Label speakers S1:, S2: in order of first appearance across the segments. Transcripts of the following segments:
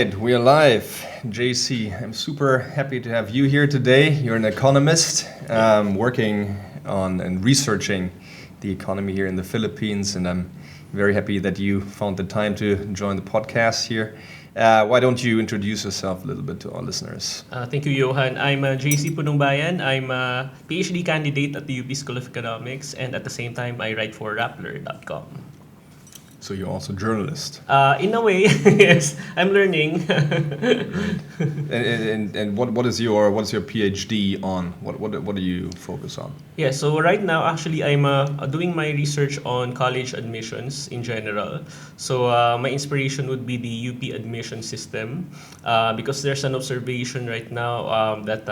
S1: right, we are live. JC, I'm super happy to have you here today. You're an economist working on and researching the economy here in the Philippines, and I'm very happy that you found the time to join the podcast here. Why don't you introduce yourself a little bit to our listeners?
S2: Thank you, Johan. I'm JC Punongbayan. I'm a PhD candidate at the UP School of Economics, and at the same time, I write for Rappler.com.
S1: So you're also a journalist.
S2: In a way, yes, I'm learning.
S1: Right. And what is your PhD on? What do you focus on?
S2: Yeah, so right now, actually, I'm doing my research on college admissions in general. So my inspiration would be the UP admission system, because there's an observation right now that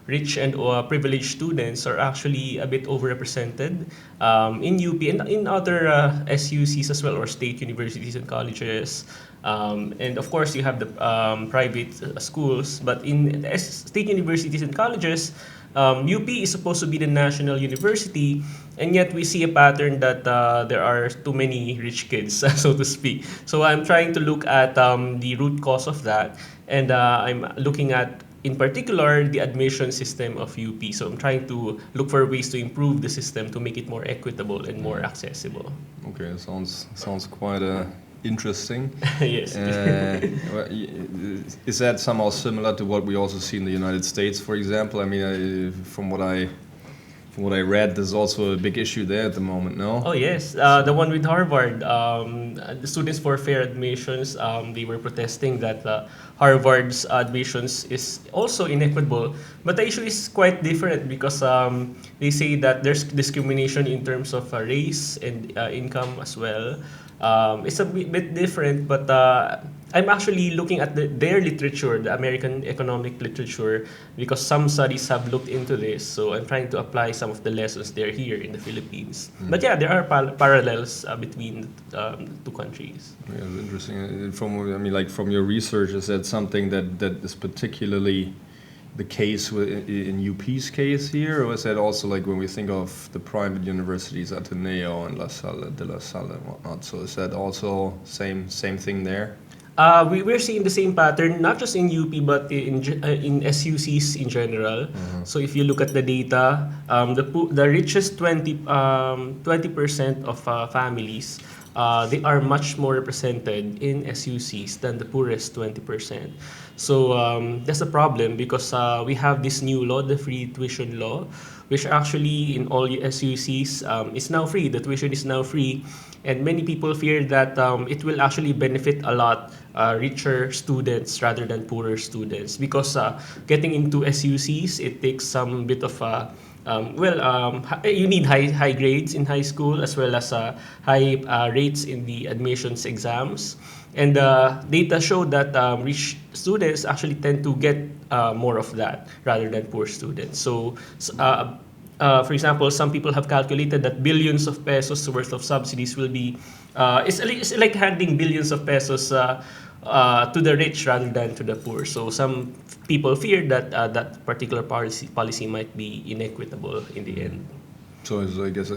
S2: rich and privileged students are actually a bit overrepresented in UP and in other SUCs as well, or state universities and colleges. And of course, you have the private schools, but in state universities and colleges, UP is supposed to be the national university, and yet we see a pattern that there are too many rich kids, so to speak. So I'm trying to look at the root cause of that, and I'm looking at, in particular, the admission system of UP. So I'm trying to look for ways to improve the system to make it more equitable and more accessible.
S1: Okay, sounds quite interesting.
S2: Yes.
S1: Is that somehow similar to what we also see in the United States, for example? I mean, from what I read, there's also a big issue there at the moment, no?
S2: Oh yes, the one with Harvard. The students for fair admissions, they were protesting that Harvard's admissions is also inequitable. But the issue is quite different because they say that there's discrimination in terms of race and income as well. It's a bit different, but I'm actually looking at their literature, the American economic literature, because some studies have looked into this. So I'm trying to apply some of the lessons there here in the Philippines. But yeah, there are parallels between the two countries.
S1: Yeah, it's interesting. From your research, is that something that is particularly the case in UP's case here, or is that also like when we think of the private universities, Ateneo and La Salle, De La Salle and whatnot? So is that also same thing there?
S2: We're seeing the same pattern, not just in UP, but in SUCs in general. So if you look at the data, the richest 20% of families, they are much more represented in SUCs than the poorest 20%. So that's a problem because we have this new law, the free tuition law, which actually in all SUCs is now free. The tuition is now free. And many people fear that it will actually benefit a lot richer students rather than poorer students because getting into SUCs, it takes some bit of you need high grades in high school as well as high rates in the admissions exams. And data show that rich students actually tend to get more of that rather than poor students. So, for example, some people have calculated that billions of pesos worth of subsidies will be, it's like handing billions of pesos to the rich rather than to the poor. So some people fear that that particular policy might be inequitable in the end.
S1: So I guess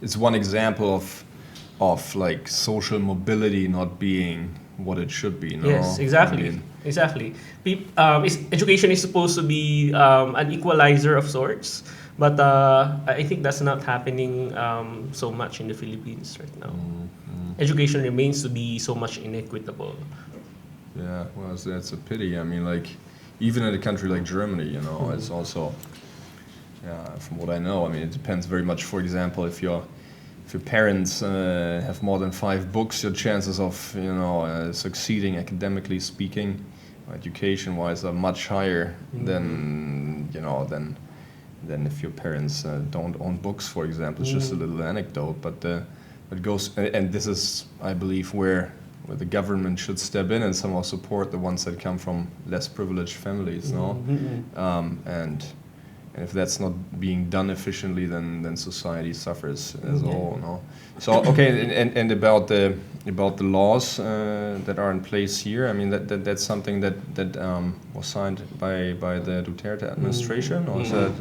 S1: it's one example of like social mobility not being what it should be. No?
S2: Yes, exactly. Exactly. Education is supposed to be an equalizer of sorts, but I think that's not happening so much in the Philippines right now. Education remains to be so much inequitable.
S1: Yeah, well, that's a pity. I mean, like, even in a country like Germany, it's also, from what I know, it depends very much. For example, if your parents have more than 5 books, your chances of succeeding academically speaking, education-wise, are much higher than if your parents don't own books, for example. It's just a little anecdote, but it goes, and this is, I believe, where the government should step in and somehow support the ones that come from less privileged families, and if that's not being done efficiently, then society suffers as a whole, no? So okay, and about the laws that are in place here, that's something that was signed by the Duterte administration, or is that,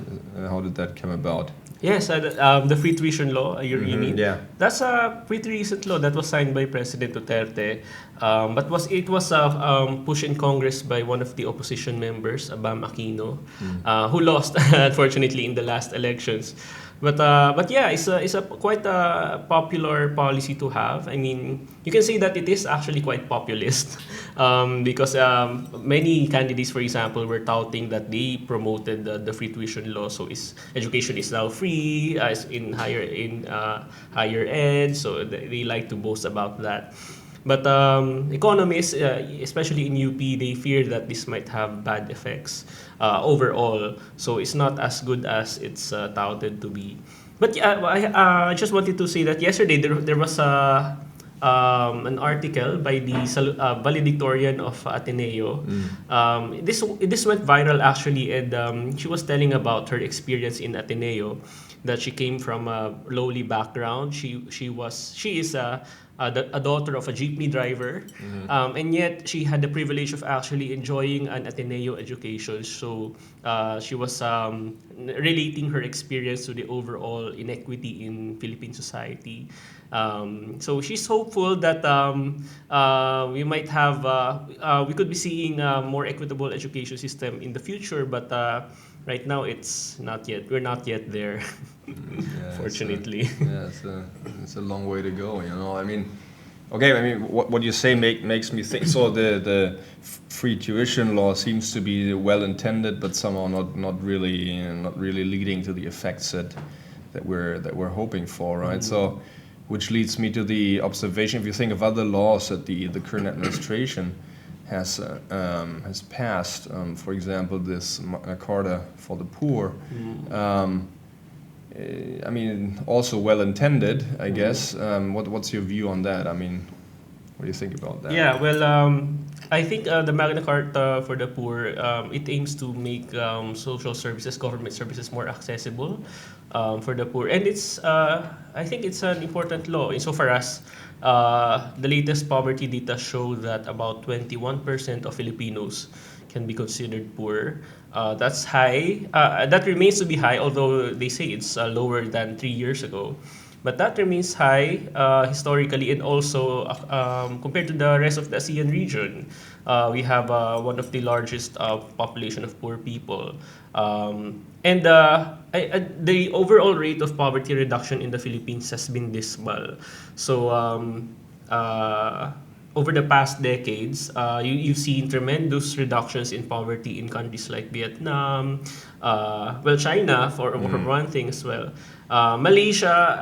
S1: how did that come about?
S2: Yes, the free tuition law, you mean?
S1: Yeah.
S2: That's a pretty recent law that was signed by President Duterte, but it was pushed in Congress by one of the opposition members, Bam Aquino, who lost unfortunately in the last elections. But yeah, it's a quite a popular policy to have. I mean, you can say that it is actually quite populist, because many candidates, for example, were touting that they promoted the free tuition law. So education is now free, is in higher ed. So they like to boast about that. But economists, especially in UP, they fear that this might have bad effects overall. So it's not as good as it's touted to be. But yeah, I just wanted to say that yesterday there was an article by the valedictorian of Ateneo. This went viral actually, and she was telling about her experience in Ateneo, that she came from a lowly background. She is a daughter of a jeepney driver, and yet she had the privilege of actually enjoying an Ateneo education. So she was relating her experience to the overall inequity in Philippine society. So she's hopeful that we could be seeing a more equitable education system in the future, but right now it's not yet. We're not yet there,
S1: Yeah,
S2: fortunately.
S1: it's a long way to go. I mean, okay. I mean, what you say makes me think. So the free tuition law seems to be well intended, but somehow not really leading to the effects that we're hoping for, right? So, which leads me to the observation. If you think of other laws that the current administration has passed, for example, this Carta for the Poor. I mean, also well intended, I guess. What's your view on that? I mean, what do you think about that?
S2: Yeah, well, I think the Magna Carta for the Poor, it aims to make social services, government services more accessible for the poor. And I think it's an important law insofar as the latest poverty data show that about 21% of Filipinos can be considered poor. That's high. That remains to be high, although they say it's lower than 3 years ago. But that remains high historically, and also compared to the rest of the ASEAN region. We have one of the largest population of poor people. And the overall rate of poverty reduction in the Philippines has been dismal. So over the past decades, you've seen tremendous reductions in poverty in countries like Vietnam, China for one thing as well. Malaysia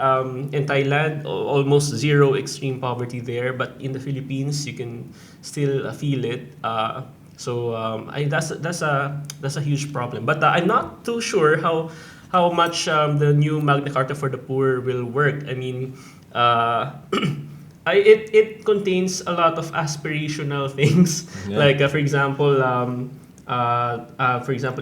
S2: and Thailand, almost zero extreme poverty there, but in the Philippines, you can still feel it. That's a huge problem. But I'm not too sure how much the new Magna Carta for the Poor will work. I mean, it contains a lot of aspirational things, like for example,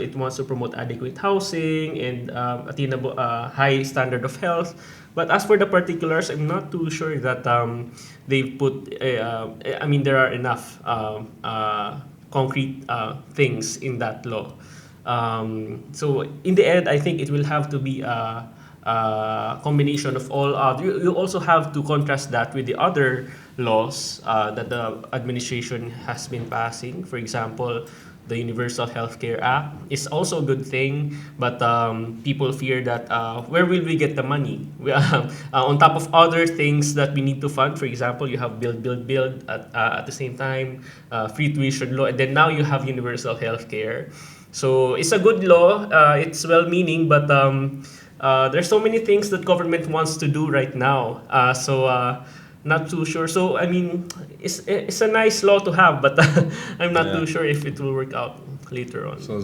S2: it wants to promote adequate housing and attainable high standard of health. But as for the particulars, I'm not too sure that they put. I mean, there are enough concrete things in that law. So in the end, I think it will have to be a combination of all. You also have to contrast that with the other laws that the administration has been passing. For example, the Universal Healthcare Act is also a good thing, but people fear that where will we get the money? On top of other things that we need to fund, for example, you have build at the same time, free tuition law, and then now you have universal healthcare. So it's a good law. It's well-meaning, but there's so many things that government wants to do right now. Not too sure. So I mean, it's a nice law to have, but I'm not too sure if it will work out later on.
S1: So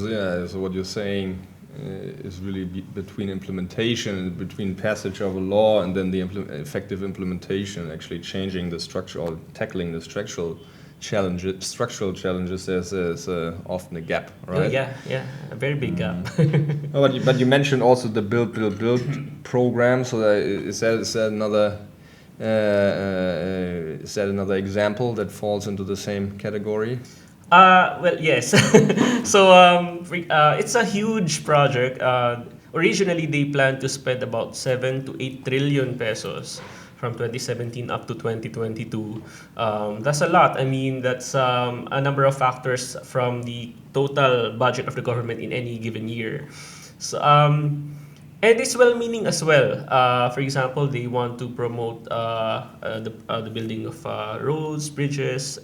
S1: what you're saying is really between implementation, between passage of a law and then the effective implementation, actually changing the structure or tackling the structural challenges. There's often a gap, right?
S2: Yeah, a very big gap.
S1: But you mentioned also the build program. So is that another example that falls into the same category?
S2: Well, yes. So it's a huge project. originally they planned to spend about 7 to 8 trillion pesos from 2017 up to 2022. That's a lot. I mean, that's a number of factors from the total budget of the government in any given year. So, and it's well-meaning as well. For example, they want to promote the building of roads, bridges,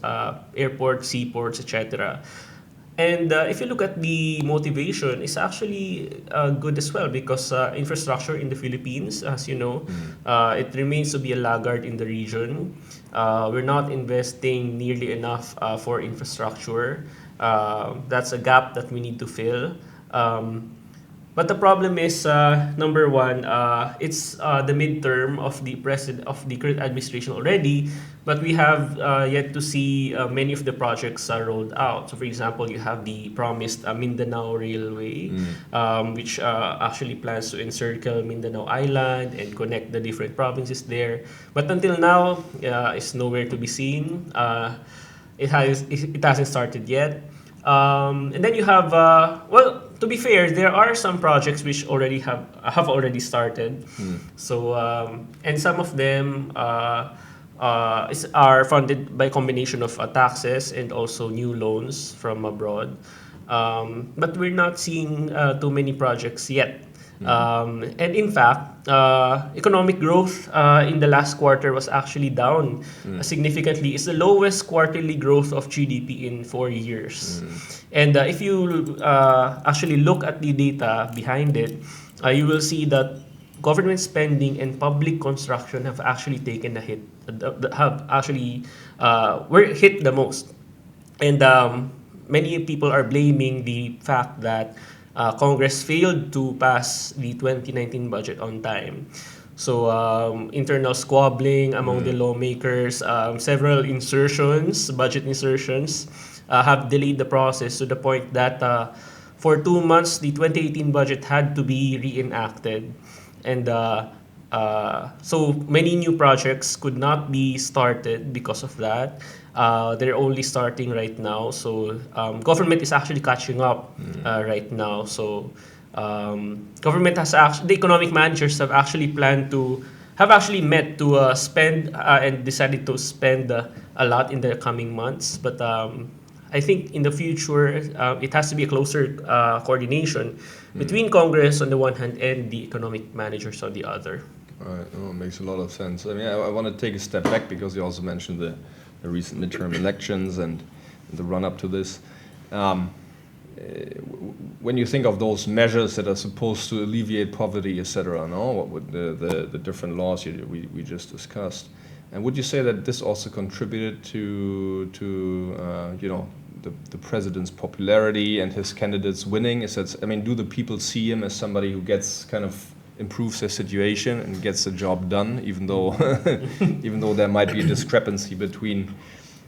S2: airports, seaports, etc. And if you look at the motivation, it's actually good as well because infrastructure in the Philippines, as you know, it remains to be a laggard in the region. We're not investing nearly enough for infrastructure. That's a gap that we need to fill. But the problem is, number one, it's the midterm of the president of the current administration already, but we have yet to see many of the projects rolled out. So, for example, you have the promised Mindanao Railway, which actually plans to encircle Mindanao Island and connect the different provinces there. But until now, it's nowhere to be seen. It hasn't started yet. And then you have well, to be fair, there are some projects which already have already started. So and some of them are funded by a combination of taxes and also new loans from abroad. But we're not seeing too many projects yet. And in fact, economic growth in the last quarter was actually down significantly. It's the lowest quarterly growth of GDP in 4 years. And if you actually look at the data behind it, you will see that government spending and public construction have actually taken a hit, have actually were hit the most. And many people are blaming the fact that Congress failed to pass the 2019 budget on time. So internal squabbling among the lawmakers, several budget insertions, have delayed the process to the point that for 2 months, the 2018 budget had to be reenacted. And so many new projects could not be started because of that. They're only starting right now. So government is actually catching up right now. So government has actually, the economic managers have actually met to spend and decided to spend a lot in the coming months. But I think in the future, it has to be a closer coordination between Congress on the one hand and the economic managers on the other.
S1: Right. Oh, makes a lot of sense. I mean, I want to take a step back because you also mentioned the recent midterm elections and the run-up to this. When you think of those measures that are supposed to alleviate poverty, etc., no, what would the different laws we just discussed, and would you say that this also contributed to you know, the president's popularity and his candidates winning? Is that, I mean, do the people see him as somebody who gets kind of improves their situation and gets the job done, even though there might be a discrepancy between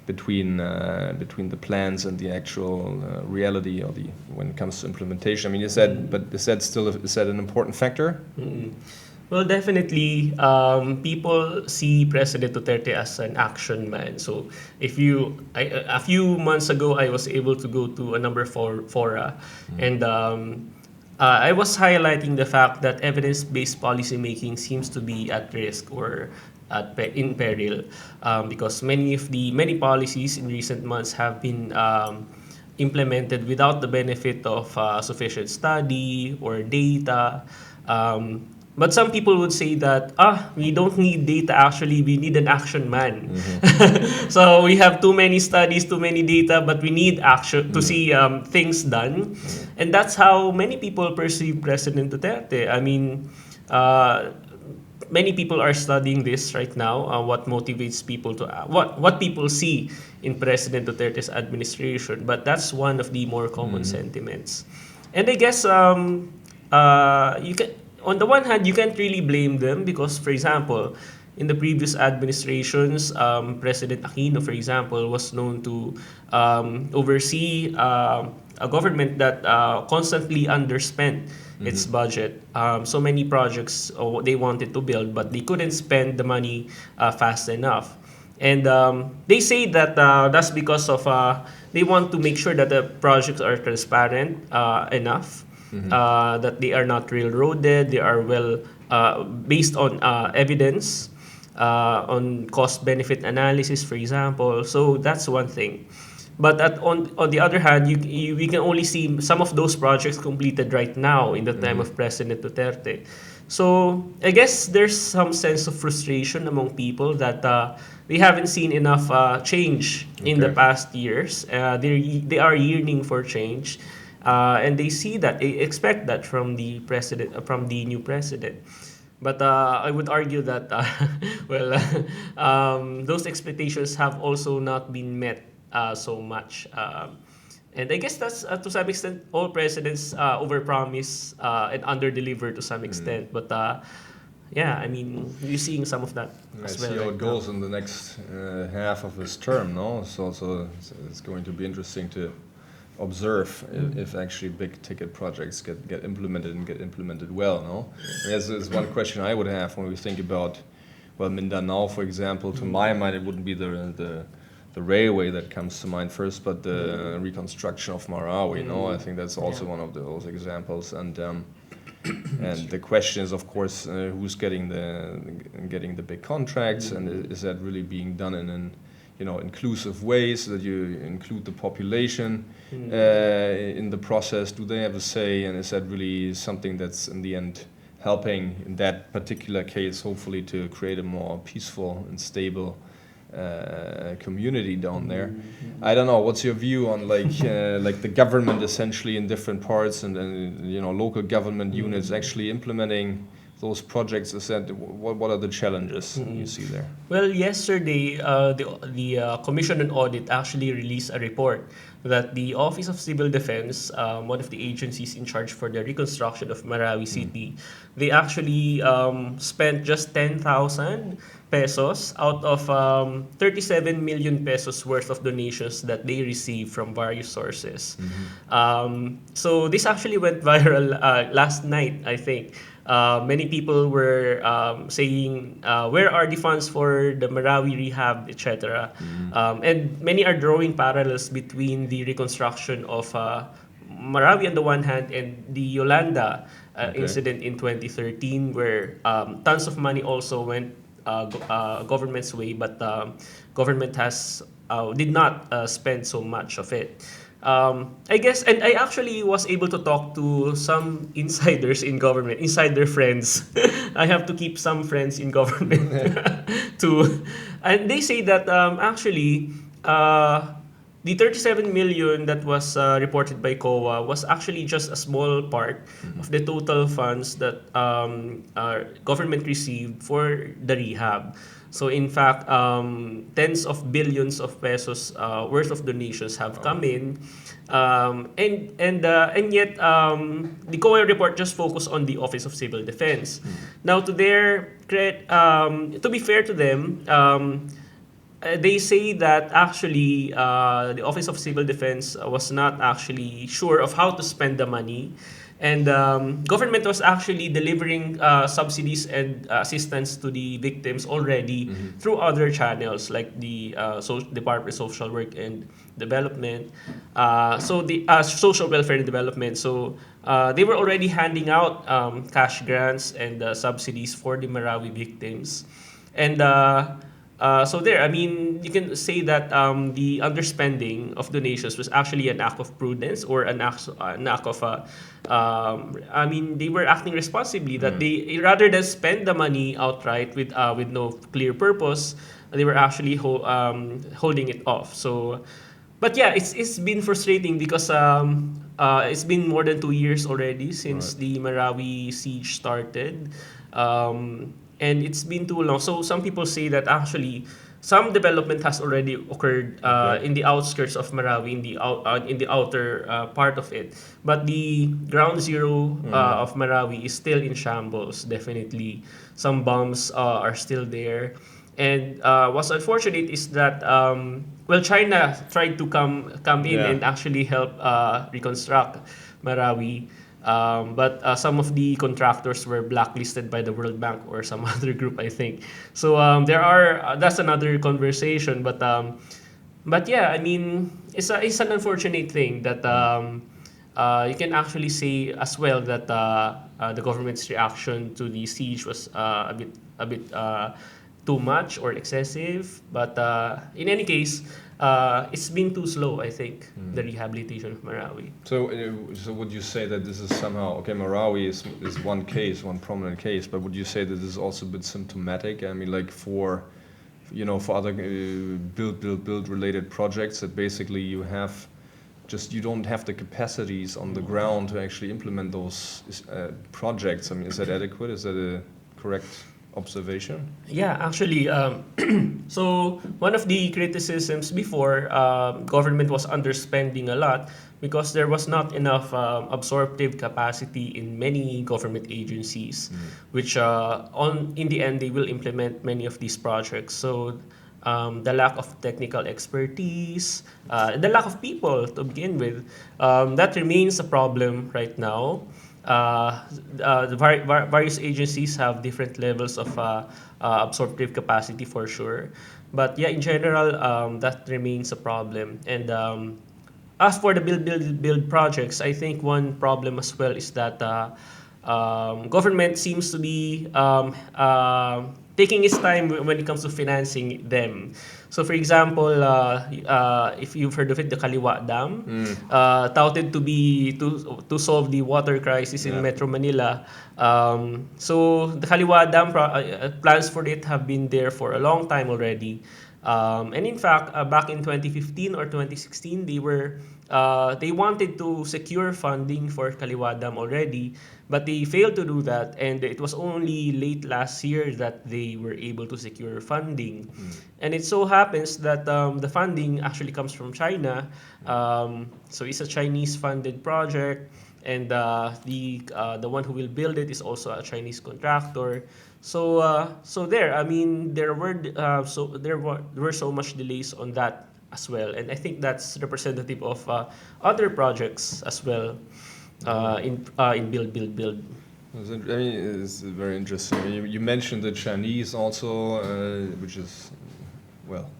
S1: the plans and the actual reality or when it comes to implementation? I mean, is that an important factor?
S2: Well, definitely, people see President Duterte as an action man. So, a few months ago, I was able to go to a number of fora, and I was highlighting the fact that evidence-based policymaking seems to be at risk or in peril because many policies in recent months have been implemented without the benefit of sufficient study or data. But some people would say that we don't need data, actually we need an action man. So we have too many studies, too many data, but we need action to see things done. And that's how many people perceive President Duterte. I mean, many people are studying this right now, what motivates people to what people see in President Duterte's administration. But that's one of the more common sentiments. And I guess you can, on the one hand, you can't really blame them because, for example, in the previous administrations, President Aquino, for example, was known to oversee a government that constantly underspent its budget. So many projects they wanted to build, but they couldn't spend the money fast enough. And they say that that's because of they want to make sure that the projects are transparent enough. that they are not railroaded, they are well based on evidence, on cost-benefit analysis, for example. So that's one thing. But on the other hand, we can only see some of those projects completed right now in the time of President Duterte. So I guess there's some sense of frustration among people that they haven't seen enough change in the past years. They are yearning for change, and they expect that from the president, from the new president. But I would argue that well, those expectations have also not been met so much. And I guess that's to some extent all presidents overpromise and underdeliver to some extent. But yeah, I mean, you're seeing some of that
S1: I
S2: as well
S1: see how
S2: right
S1: it
S2: now.
S1: goes in the next half of his term, no? So it's going to be interesting to observe if actually big ticket projects get implemented and get implemented well, no? I mean, there's one question I would have when we think about, well, Mindanao, for example. To my mind, it wouldn't be the railway that comes to mind first, but the reconstruction of Marawi, no? I think that's also one of those examples. And the question is, of course, who's getting the big contracts, and is that really being done in an inclusive ways, so that you include the population in the process? Do they have a say, and is that really something that's in the end helping in that particular case, hopefully, to create a more peaceful and stable community down there? I don't know. What's your view on like the government essentially in different parts, and local government units actually implementing those projects? Is that what are the challenges you see there?
S2: Well, yesterday, the Commission on Audit actually released a report that the Office of Civil Defense, one of the agencies in charge for the reconstruction of Marawi City, they actually spent just 10,000 pesos out of 37 million pesos worth of donations that they received from various sources. So this actually went viral last night, I think. Many people were saying, where are the funds for the Marawi rehab, etc. And many are drawing parallels between the reconstruction of Marawi on the one hand and the Yolanda incident in 2013, where tons of money also went government's way, but government did not spend so much of it. I guess, and I actually was able to talk to some insiders in government, insider friends. I have to keep some friends in government too, and they say that actually the 37 million that was reported by COA was actually just a small part of the total funds that government received for the rehab. So in fact, tens of billions of pesos worth of donations have come in, and yet the COA report just focused on the Office of Civil Defense. Now, to their credit, to be fair to them, they say that actually the Office of Civil Defense was not actually sure of how to spend the money. And government was actually delivering subsidies and assistance to the victims already through other channels like the Department of Social Work and Development, so the Social Welfare and Development. So they were already handing out cash grants and subsidies for the Marawi victims. And so there, I mean, you can say that the underspending of donations was actually an act of prudence, or an act of, I mean, they were acting responsibly. That they, rather than spend the money outright with no clear purpose, they were actually holding it off. So, but yeah, it's been frustrating because it's been more than 2 years already since the Marawi siege started. And it's been too long. So some people say that actually some development has already occurred in the outskirts of Marawi, in the outer part of it. But the ground zero of Marawi is still in shambles, definitely. Some bombs are still there. And what's unfortunate is that, China tried to come in and actually help reconstruct Marawi. But some of the contractors were blacklisted by the World Bank or some other group, I think. So that's another conversation. But yeah, I mean, it's an unfortunate thing that you can actually say as well that the government's reaction to the siege was a bit too much or excessive. But in any case, it's been too slow, I think, the rehabilitation of Marawi.
S1: So would you say that this is somehow okay? Marawi is one case, one prominent case, but would you say that this is also a bit symptomatic? I mean, like for for other build related projects, that basically you don't have the capacities on the ground to actually implement those projects. I mean, is that adequate? Is that a correct observation?
S2: Yeah, actually, so one of the criticisms before, government was underspending a lot because there was not enough absorptive capacity in many government agencies, which in the end they will implement many of these projects. So the lack of technical expertise, the lack of people to begin with, that remains a problem right now. The various agencies have different levels of absorptive capacity for sure. But yeah, in general, that remains a problem. And as for the build projects, I think one problem as well is that government seems to be taking its time when it comes to financing them. So, for example, if you've heard of it, the Kaliwa Dam, touted to be to solve the water crisis in Metro Manila. So, the Kaliwa Dam plans for it have been there for a long time already. And in fact, back in 2015 or 2016, they wanted to secure funding for Kaliwa Dam already, but they failed to do that, and it was only late last year that they were able to secure funding. And it so happens that the funding actually comes from China, so it's a Chinese-funded project, and the one who will build it is also a Chinese contractor. So there, I mean, there were so much delays on that as well, and I think that's representative of other projects as well in build.
S1: I mean, it's very interesting. You mentioned the Chinese also, which is, well,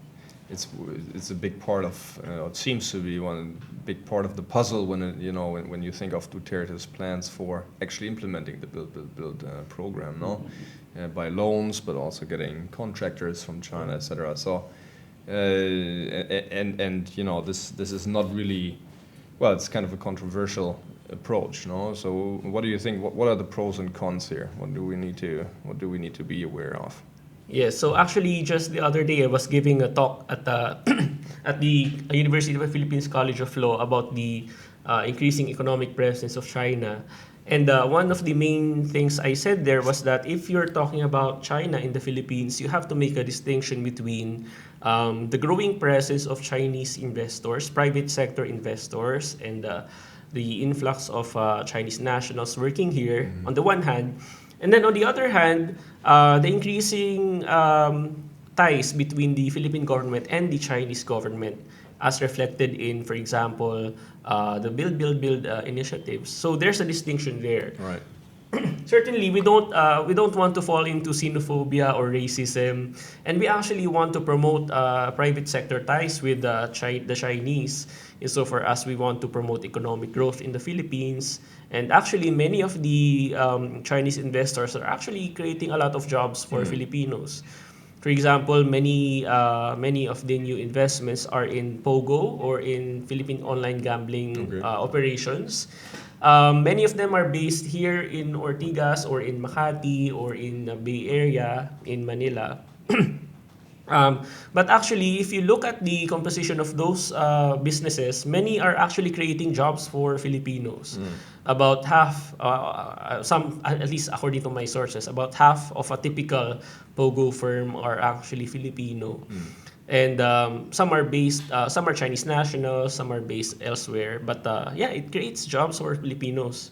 S1: it's a big part of, it seems to be one big part of the puzzle when you think of Duterte's plans for actually implementing the build program, no, by loans, but also getting contractors from China, etc. So, and this is not really, well, it's kind of a controversial approach, no? So what do you think? What are the pros and cons here? What do we need to be aware of?
S2: Yes, so actually just the other day I was giving a talk at the at the University of the Philippines College of Law about the increasing economic presence of China. And one of the main things I said there was that if you're talking about China in the Philippines, you have to make a distinction between the growing presence of Chinese investors, private sector investors, and the influx of Chinese nationals working here on the one hand. And then on the other hand, the increasing ties between the Philippine government and the Chinese government, as reflected in, for example, the Build initiatives. So there's a distinction there.
S1: Right.
S2: Certainly, we don't want to fall into xenophobia or racism, and we actually want to promote private sector ties with the Chinese, insofar as we want to promote economic growth in the Philippines. And actually, many of the Chinese investors are actually creating a lot of jobs for Filipinos. For example, many of the new investments are in Pogo or in Philippine online gambling operations. Many of them are based here in Ortigas or in Makati or in the Bay Area in Manila. But actually, if you look at the composition of those businesses, many are actually creating jobs for Filipinos. About half, some at least according to my sources, about half of a typical Pogo firm are actually Filipino. And some are Chinese nationals, some are based elsewhere. But yeah, it creates jobs for Filipinos.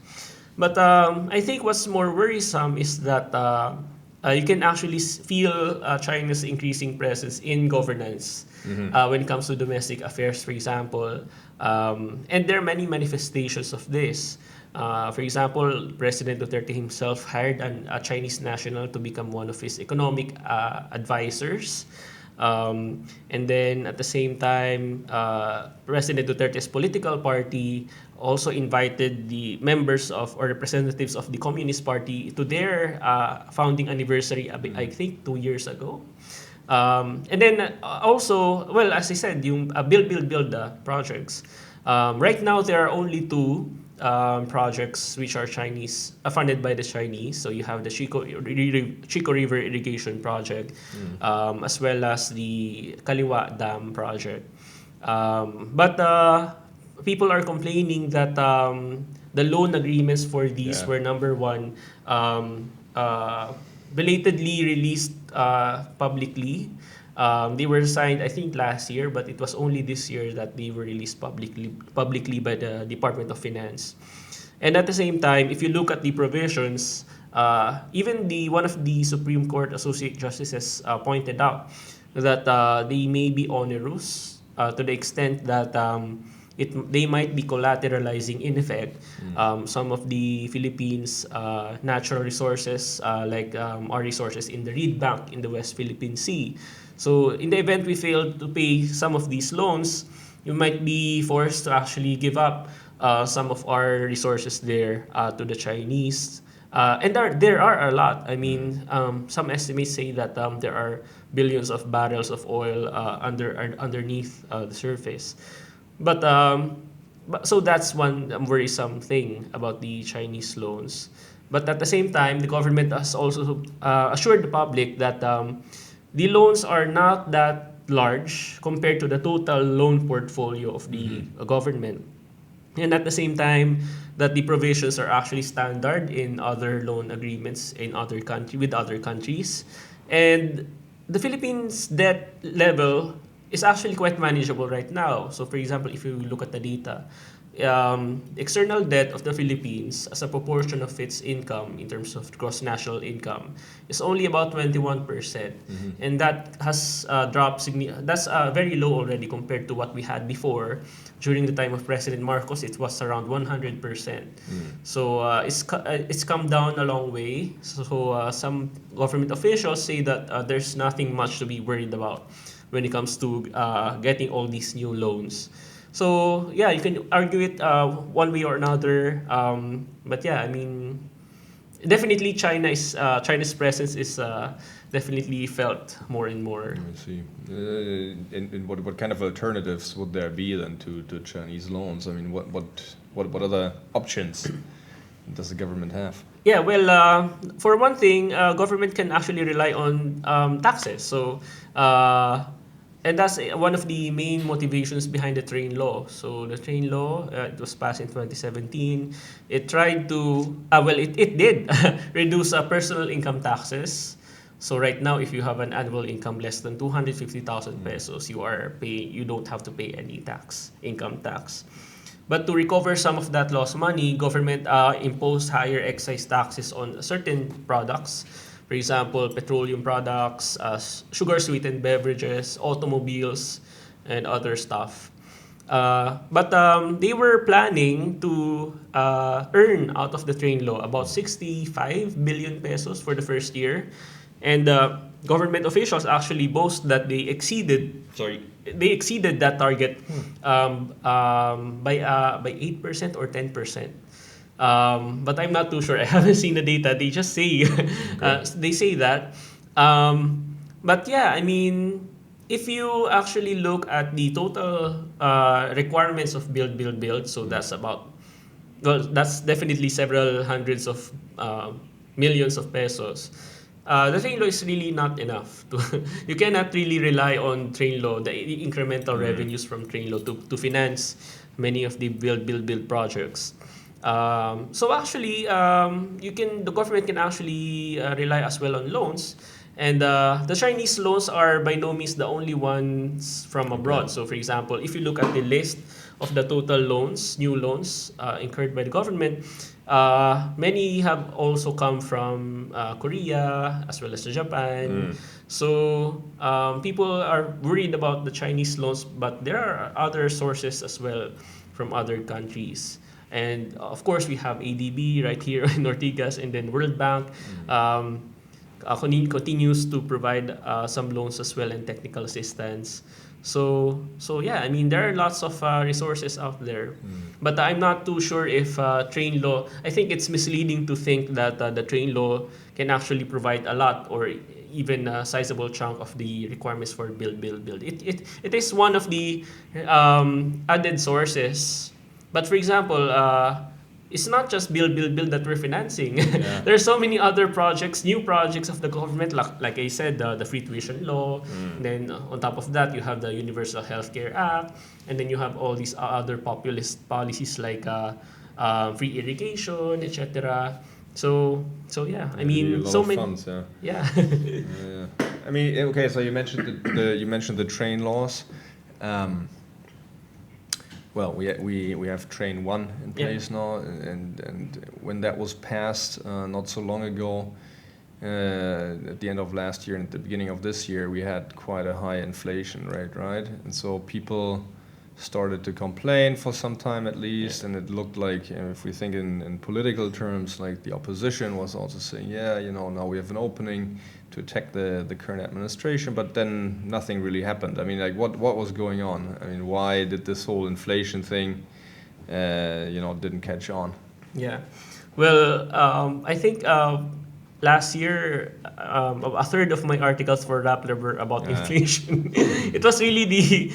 S2: But I think what's more worrisome is that you can actually feel China's increasing presence in governance when it comes to domestic affairs, for example. And there are many manifestations of this. For example, President Duterte himself hired a Chinese national to become one of his economic advisors. And then at the same time, President Duterte's political party also invited the members of or representatives of the Communist Party to their founding anniversary, I think 2 years ago. And then also, well, as I said, yung build projects. Right now, there are only two projects which are Chinese, funded by the Chinese. So you have the Chico River Irrigation Project, as well as the Kaliwa Dam Project. But people are complaining that the loan agreements for these were number one, belatedly released publicly. They were signed, I think, last year, but it was only this year that they were released publicly by the Department of Finance. And at the same time, if you look at the provisions, even one of the Supreme Court Associate Justices pointed out that they may be onerous to the extent that they might be collateralizing, in effect, some of the Philippines' natural resources, like our resources in the Reed Bank in the West Philippine Sea. So in the event we fail to pay some of these loans, you might be forced to actually give up some of our resources there to the Chinese. And there are a lot. I mean, some estimates say that there are billions of barrels of oil underneath the surface. But so that's one worrisome thing about the Chinese loans. But at the same time, the government has also assured the public that the loans are not that large compared to the total loan portfolio of the government. And at the same time, that the provisions are actually standard in other loan agreements with other countries. And the Philippines' debt level is actually quite manageable right now. So for example, if you look at the data, external debt of the Philippines as a proportion of its income in terms of gross national income is only about 21%. And that has dropped that's very low already compared to what we had before. During the time of President Marcos, it was around 100%. So it's come down a long way. So some government officials say that there's nothing much to be worried about when it comes to getting all these new loans. So yeah, you can argue it one way or another. But yeah, I mean, definitely China's presence is definitely felt more and more.
S1: I see. And what kind of alternatives would there be then to Chinese loans? I mean, what other options does the government have?
S2: Yeah, well, for one thing, government can actually rely on taxes. So, and that's one of the main motivations behind the train law. So the train law, it was passed in 2017. It tried to, it did reduce personal income taxes. So right now, if you have an annual income less than 250,000 pesos, you don't have to pay any income tax. But to recover some of that lost money, government imposed higher excise taxes on certain products. For example, petroleum products, sugar-sweetened beverages, automobiles, and other stuff. But they were planning to earn out of the train law about 65 billion pesos for the first year. And government officials actually boast that they exceeded that target by 8% or 10%. But I'm not too sure. I haven't seen the data. They just say they say that. But yeah, I mean, if you actually look at the total requirements of build, so that's that's definitely several hundreds of millions of pesos. The train law is really not enough. You cannot really rely on train law, the incremental revenues from train law to finance many of the build projects. So actually, the government can actually rely as well on loans, and the Chinese loans are by no means the only ones from abroad. So, for example, if you look at the list of the total new loans incurred by the government, many have also come from Korea as well as Japan. So people are worried about the Chinese loans, but there are other sources as well from other countries. And of course, we have ADB right here in Ortigas, and then World Bank continues to provide some loans as well and technical assistance. So yeah, I mean there are lots of resources out there, but I'm not too sure if train law. I think it's misleading to think that the train law can actually provide a lot or even a sizable chunk of the requirements for build. It is one of the added sources, but for example. It's not just build that we're financing.
S1: Yeah.
S2: There's so many other projects, new projects of the government, like I said, the free tuition law. Then on top of that, you have the Universal Healthcare Act, and then you have all these other populist policies like free irrigation, etc. So yeah, I
S1: Really a
S2: mean,
S1: lot
S2: so
S1: of
S2: many.
S1: funds, yeah.
S2: Yeah.
S1: Yeah. I mean, okay, so you mentioned you mentioned the train laws. Well, we have train one in
S2: Yeah.
S1: place now, and when that was passed not so long ago, at the end of last year and at the beginning of this year, we had quite a high inflation rate, right? And so people started to complain for some time at least, and it looked like, if we think in political terms, like the opposition was also saying, yeah, now we have an opening to attack the current administration, but then nothing really happened. I mean, like what was going on? I mean, why did this whole inflation thing, didn't catch on?
S2: Yeah. Well, I think last year, a third of my articles for Rappler were about inflation. It was really the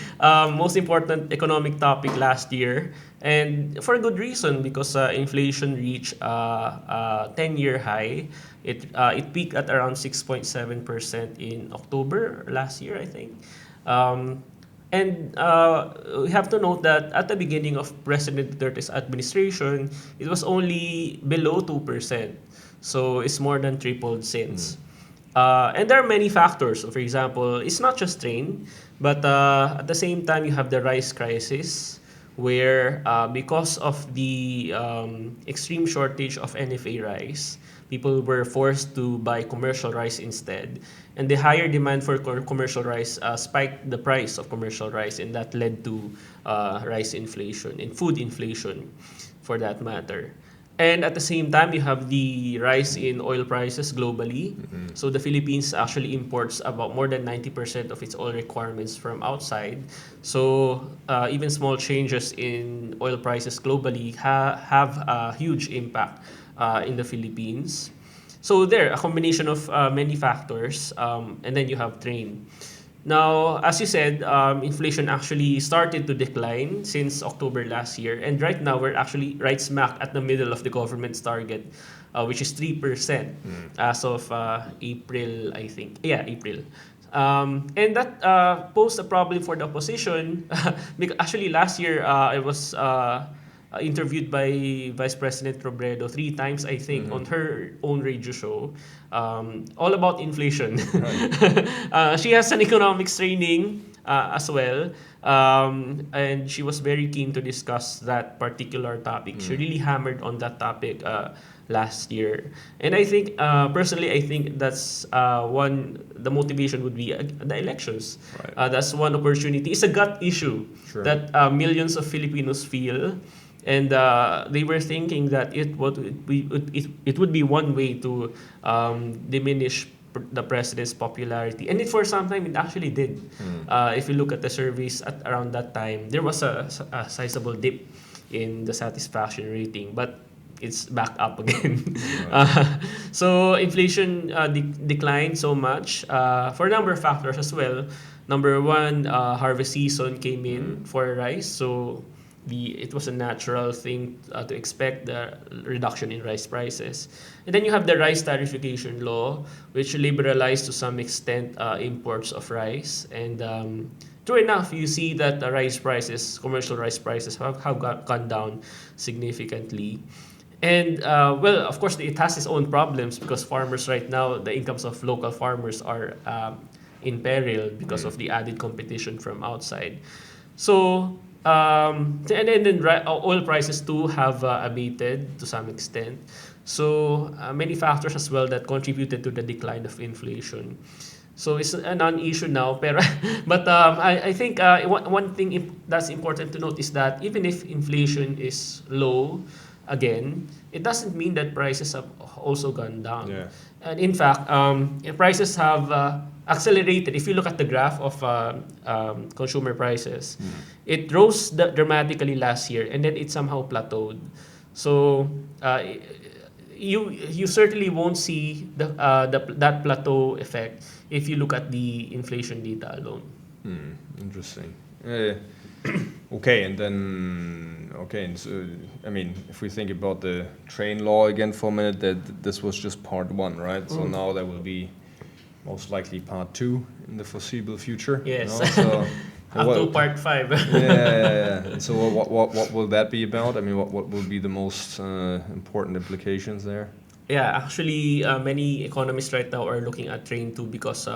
S2: most important economic topic last year, and for a good reason, because inflation reached a 10-year high. It peaked at around 6.7% in October last year, I think. Um, and we have to note that at the beginning of President Duterte's administration, it was only below 2%. So it's more than tripled since. And there are many factors. So for example, it's not just train, but at the same time, you have the rice crisis, where because of the extreme shortage of NFA rice, people were forced to buy commercial rice instead. And the higher demand for commercial rice spiked the price of commercial rice, and that led to rice inflation and food inflation, for that matter. And at the same time, you have the rise in oil prices globally. So the Philippines actually imports about more than 90% of its oil requirements from outside. So even small changes in oil prices globally have a huge impact in the Philippines. So there, a combination of many factors, and then you have train. Now, as you said, inflation actually started to decline since October last year, and right now we're actually right smack at the middle of the government's target, which is 3% as of April, I think. Yeah, April. And that posed a problem for the opposition. Because actually last year I was interviewed by Vice President Robredo 3 times, I think, on her own radio show, all about inflation.
S1: Right.
S2: She has an economics training as well, and she was very keen to discuss that particular topic. She really hammered on that topic last year, and I think personally, I think that's the motivation would be the elections.
S1: Right.
S2: That's one opportunity. It's a gut issue
S1: Sure.
S2: that millions of Filipinos feel. And they were thinking that it would be one way to diminish the president's popularity, and for some time it actually did. If you look at the surveys at around that time, there was a sizable dip in the satisfaction rating, but it's back up again. So inflation declined so much for a number of factors as well. Number one, harvest season came in for rice, so it was a natural thing to expect the reduction in rice prices. And then you have the rice tariffication law, which liberalized to some extent imports of rice. And true enough, you see that the rice prices, commercial rice prices, have gone down significantly. And well, of course, it has its own problems because farmers right now, the incomes of local farmers are in peril because of the added competition from outside. So and then oil prices too have abated to some extent. So many factors as well that contributed to the decline of inflation. So it's a non-issue now, pero, but I think one thing that's important to note is that even if inflation is low, again, it doesn't mean that prices have also gone down.
S1: Yeah.
S2: And in fact, prices have accelerated. If you look at the graph of consumer prices, it rose dramatically last year, and then it somehow plateaued. So you certainly won't see that plateau effect if you look at the inflation data alone.
S1: Interesting. Okay, and then and so, I mean, if we think about the train law again for a minute, that this was just part one, right? So now there will be most likely part two in the foreseeable future.
S2: Yes.
S1: So
S2: Up to part 5.
S1: yeah. So what will that be about? I mean, what will be the most important implications there?
S2: Yeah, actually, many economists right now are looking at Train 2 because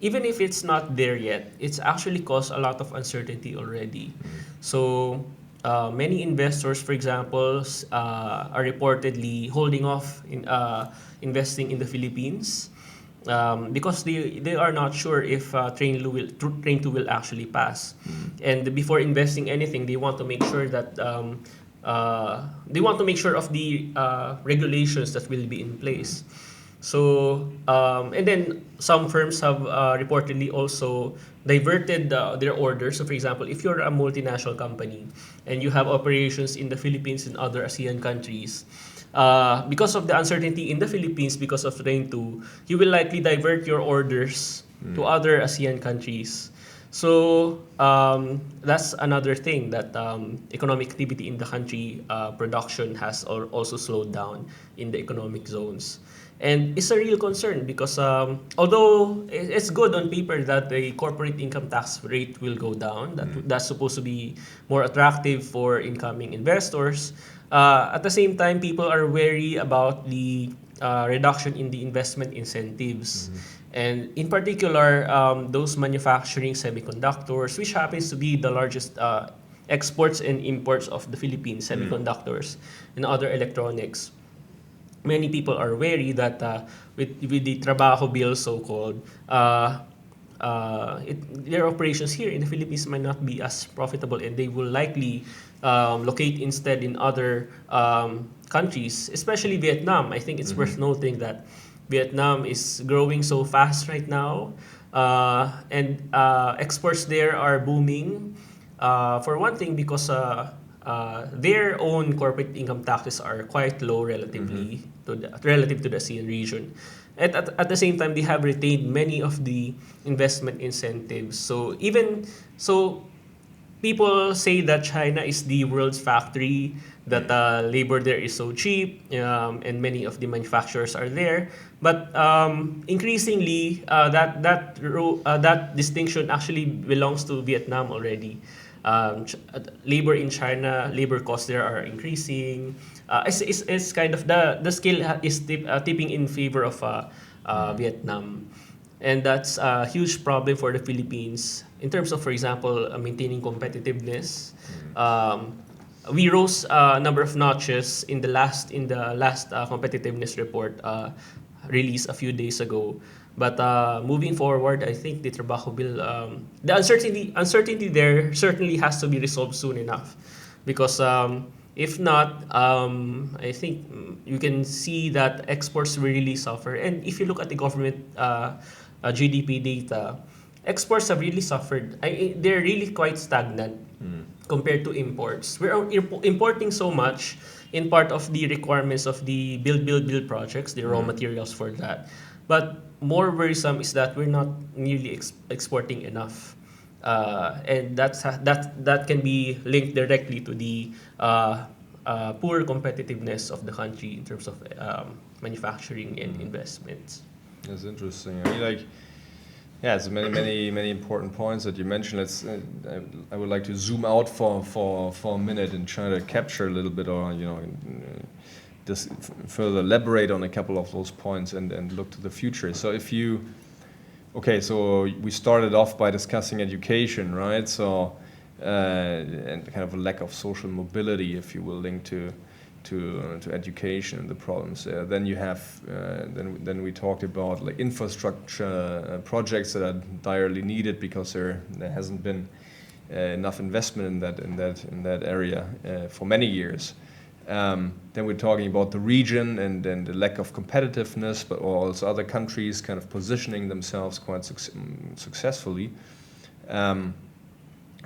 S2: even if it's not there yet, it's actually caused a lot of uncertainty already. So many investors, for example, are reportedly holding off in investing in the Philippines because they are not sure if Train 2 will actually pass. And before investing anything, they want to make sure that of the regulations that will be in place. So and then some firms have reportedly also diverted their orders. So for example, if you're a multinational company and you have operations in the Philippines and other ASEAN countries, because of the uncertainty in the Philippines because of Train 2, you will likely divert your orders to other ASEAN countries. So that's another thing that economic activity in the country, production has also slowed down in the economic zones. And it's a real concern because although it's good on paper that the corporate income tax rate will go down, that's supposed to be more attractive for incoming investors, at the same time, people are wary about the reduction in the investment incentives. And in particular, those manufacturing semiconductors, which happens to be the largest exports and imports of the Philippines, semiconductors and other electronics. Many people are wary that with the trabaho bill, so-called, their operations here in the Philippines might not be as profitable, and they will likely locate instead in other countries, especially Vietnam. I think it's worth noting that Vietnam is growing so fast right now, and exports there are booming. For one thing, because their own corporate income taxes are quite low relatively relative to the ASEAN region. At the same time, they have retained many of the investment incentives. So people say that China is the world's factory, that labor there is so cheap, and many of the manufacturers are there. But increasingly, that distinction actually belongs to Vietnam already. Labor in China, labor costs there are increasing. It's kind of the scale is tipping in favor of Vietnam. And that's a huge problem for the Philippines in terms of, for example, maintaining competitiveness. We rose a number of notches in the last competitiveness report released a few days ago. But moving forward, I think the Trabajo Bill, the uncertainty there certainly has to be resolved soon enough, because if not, I think you can see that exports will really suffer. And if you look at the government GDP data, exports have really suffered. They're really quite stagnant compared to imports. We're importing so much in part of the requirements of the build projects, the raw materials for that. But more worrisome is that we're not nearly exporting enough. And that can be linked directly to the poor competitiveness of the country in terms of manufacturing and investments.
S1: That's interesting. I mean, it's many important points that you mentioned. I would like to zoom out for a minute and try to capture a little bit, or just further elaborate on a couple of those points and look to the future. So so we started off by discussing education, right? So and kind of a lack of social mobility, if you will, linked to education and the problems there. Then you have then we talked about like infrastructure projects that are direly needed because there hasn't been enough investment in that area for many years. Then we're talking about the region and the lack of competitiveness, but also other countries kind of positioning themselves quite successfully when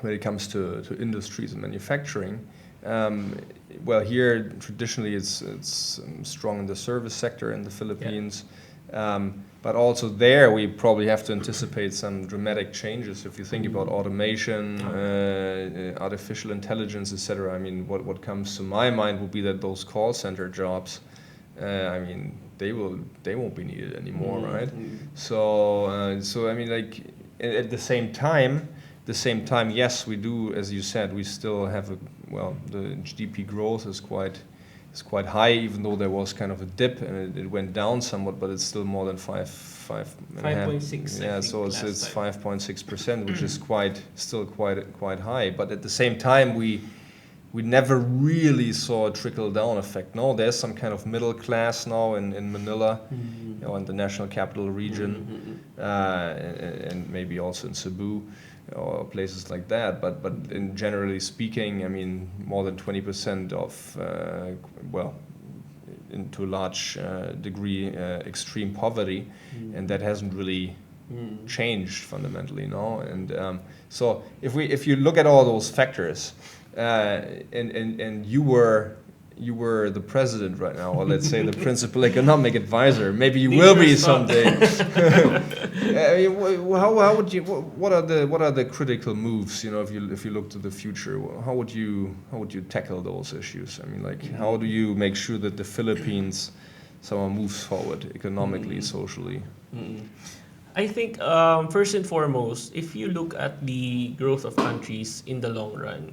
S1: it comes to industries and manufacturing. Well, here traditionally it's strong in the service sector in the Philippines. But also there, we probably have to anticipate some dramatic changes. If you think about automation, artificial intelligence, etc. I mean, what comes to my mind would be that those call center jobs, I mean, they won't be needed anymore, right? So I mean, like at the same time, yes, we do, as you said, we still have the GDP growth is quite high, even though there was kind of a dip and it went down somewhat, but it's still more than 5.6. Yeah, so it's 5.6%, which is still quite high. But at the same time, we never really saw a trickle down effect. No, there's some kind of middle class now in Manila, in the National Capital Region, and maybe also in Cebu or places like that, but in generally speaking, I mean, more than 20% of into a large degree extreme poverty, and that hasn't really changed fundamentally, no. And so if you look at all those factors, and you were the president right now, or let's say the principal economic advisor. Maybe you will be someday. How would you? What are the critical moves? You know, if you look to the future, how would you tackle those issues? I mean, like, how do you make sure that the Philippines somehow moves forward economically, socially?
S2: I think first and foremost, if you look at the growth of countries in the long run,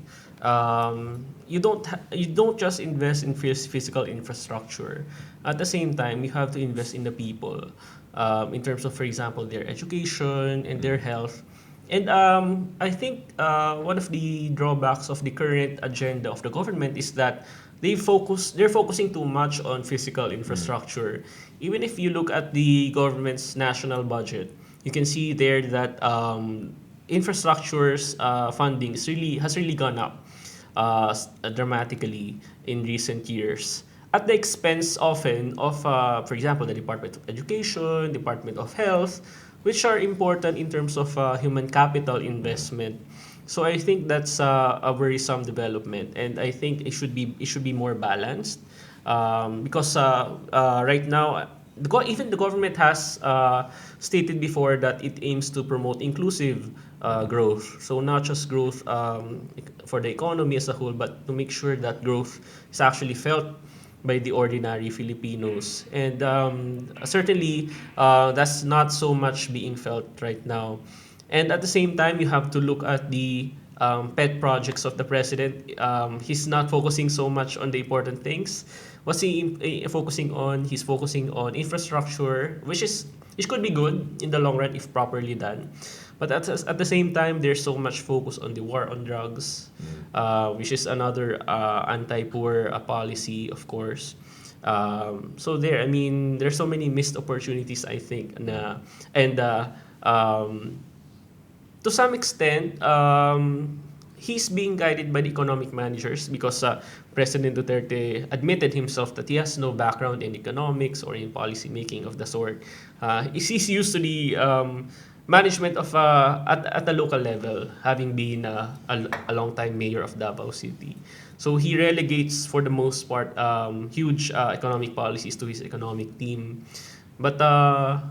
S2: you don't just invest in physical infrastructure. At the same time, you have to invest in the people, in terms of, for example, their education and their health. And I think one of the drawbacks of the current agenda of the government is that they're focusing too much on physical infrastructure. Even if you look at the government's national budget, you can see there that infrastructure's funding has really gone up dramatically in recent years, at the expense often of, for example, the Department of Education, Department of Health, which are important in terms of human capital investment. So I think that's a worrisome development, and I think it should be more balanced, because right now even the government has stated before that it aims to promote inclusive growth. So not just growth for the economy as a whole, but to make sure that growth is actually felt by the ordinary Filipinos. And certainly, that's not so much being felt right now. And at the same time, you have to look at the pet projects of the president. He's not focusing so much on the important things. What's he focusing on? He's focusing on infrastructure, which could be good in the long run if properly done. But at the same time, there's so much focus on the war on drugs, which is another anti-poor policy, of course. So I mean, there's so many missed opportunities, I think, and to some extent, he's being guided by the economic managers because President Duterte admitted himself that he has no background in economics or in policy making of the sort. He's used to the management of at the local level, having been a long-time mayor of Davao City. So he relegates, for the most part, huge economic policies to his economic team. But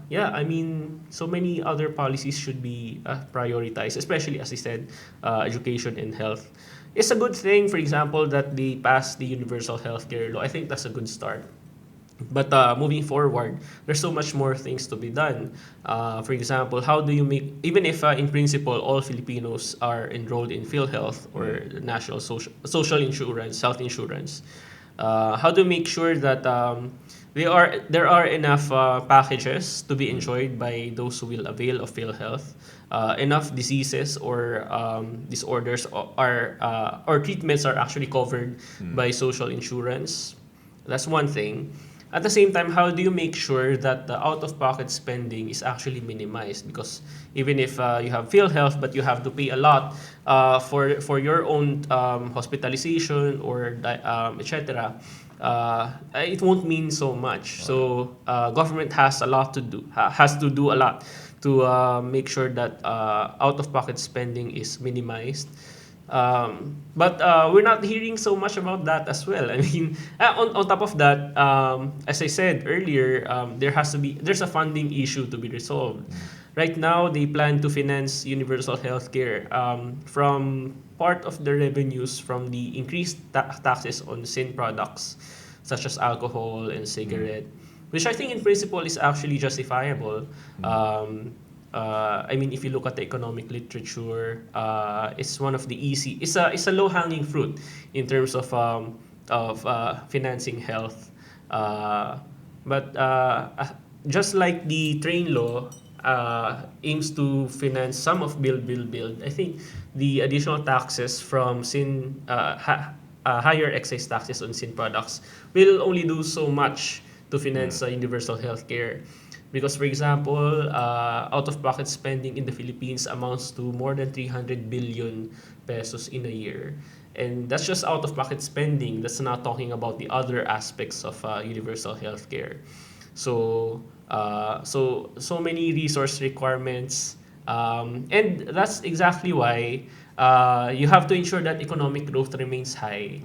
S2: yeah, I mean, so many other policies should be prioritized, especially, as I said, education and health. It's a good thing, for example, that they passed the universal healthcare law. I think that's a good start. But moving forward, there's so much more things to be done. For example, how do you make, even if in principle all Filipinos are enrolled in PhilHealth or the National Social Insurance, health insurance, how do you make sure that there are enough packages to be enjoyed by those who will avail of PhilHealth? Enough diseases or disorders or treatments are actually covered by social insurance. That's one thing. at the same time, how do you make sure that the out-of-pocket spending is actually minimized? Because even if you have PhilHealth, but you have to pay a lot for your own hospitalization or etc., it won't mean so much. So government has a lot to do, has to do a lot to make sure that out-of-pocket spending is minimized. But we're not hearing so much about that as well. I mean, on top of that, as I said earlier, there's a funding issue to be resolved. Right now, they plan to finance universal healthcare from part of the revenues from the increased taxes on sin products such as alcohol and cigarette, which I think in principle is actually justifiable. I mean, if you look at the economic literature, it's one of the it's a low hanging fruit in terms of financing health. But just like the train law aims to finance some of build, I think the additional taxes from higher excise taxes on sin products will only do so much to finance universal healthcare. Because, for example, out-of-pocket spending in the Philippines amounts to more than 300 billion pesos in a year. And that's just out-of-pocket spending. That's not talking about the other aspects of universal healthcare. So, so many resource requirements. And that's exactly why you have to ensure that economic growth remains high.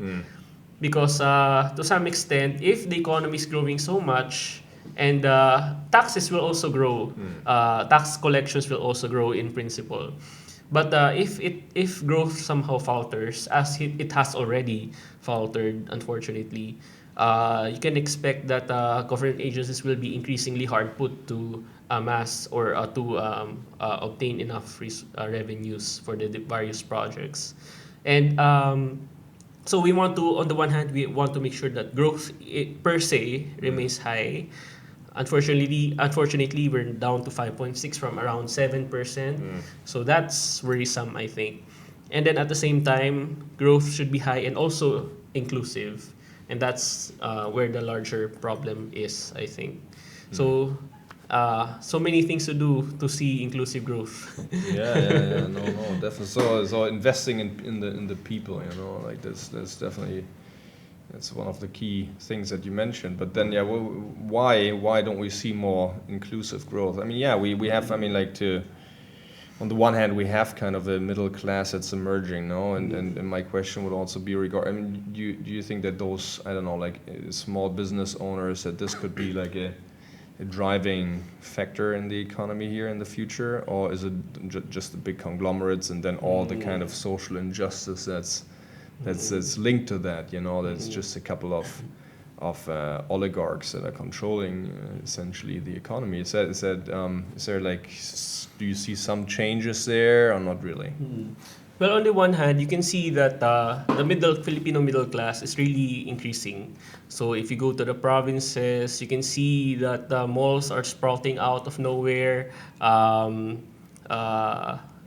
S2: Because to some extent, if the economy is growing so much, and taxes will also grow, tax collections will also grow in principle. But if growth somehow falters, as it has already faltered, unfortunately, you can expect that government agencies will be increasingly hard put to amass or to obtain enough revenues for the various projects. And so we want to, on the one hand, we want to make sure that growth per se remains high. Unfortunately, we're down to 5.6 from around 7%. So that's worrisome, I think. And then at the same time, growth should be high and also inclusive. And that's where the larger problem is, I think. So, so many things to do to see inclusive growth.
S1: No, definitely. So investing in the people, like that's definitely. That's one of the key things that you mentioned. But then, why don't we see more inclusive growth? I mean, we have. I mean, on the one hand, we have kind of a middle class that's emerging, no? And my question would also be I mean, do you think that those, I don't know, like small business owners, that this could be like a driving factor in the economy here in the future, or is it just the big conglomerates and then all the kind of social injustice that's linked to that, that's just a couple of oligarchs that are controlling essentially the economy. Is there like, do you see some changes there or not really?
S2: Well, on the one hand, you can see that the Filipino middle class is really increasing. So if you go to the provinces, you can see that the malls are sprouting out of nowhere.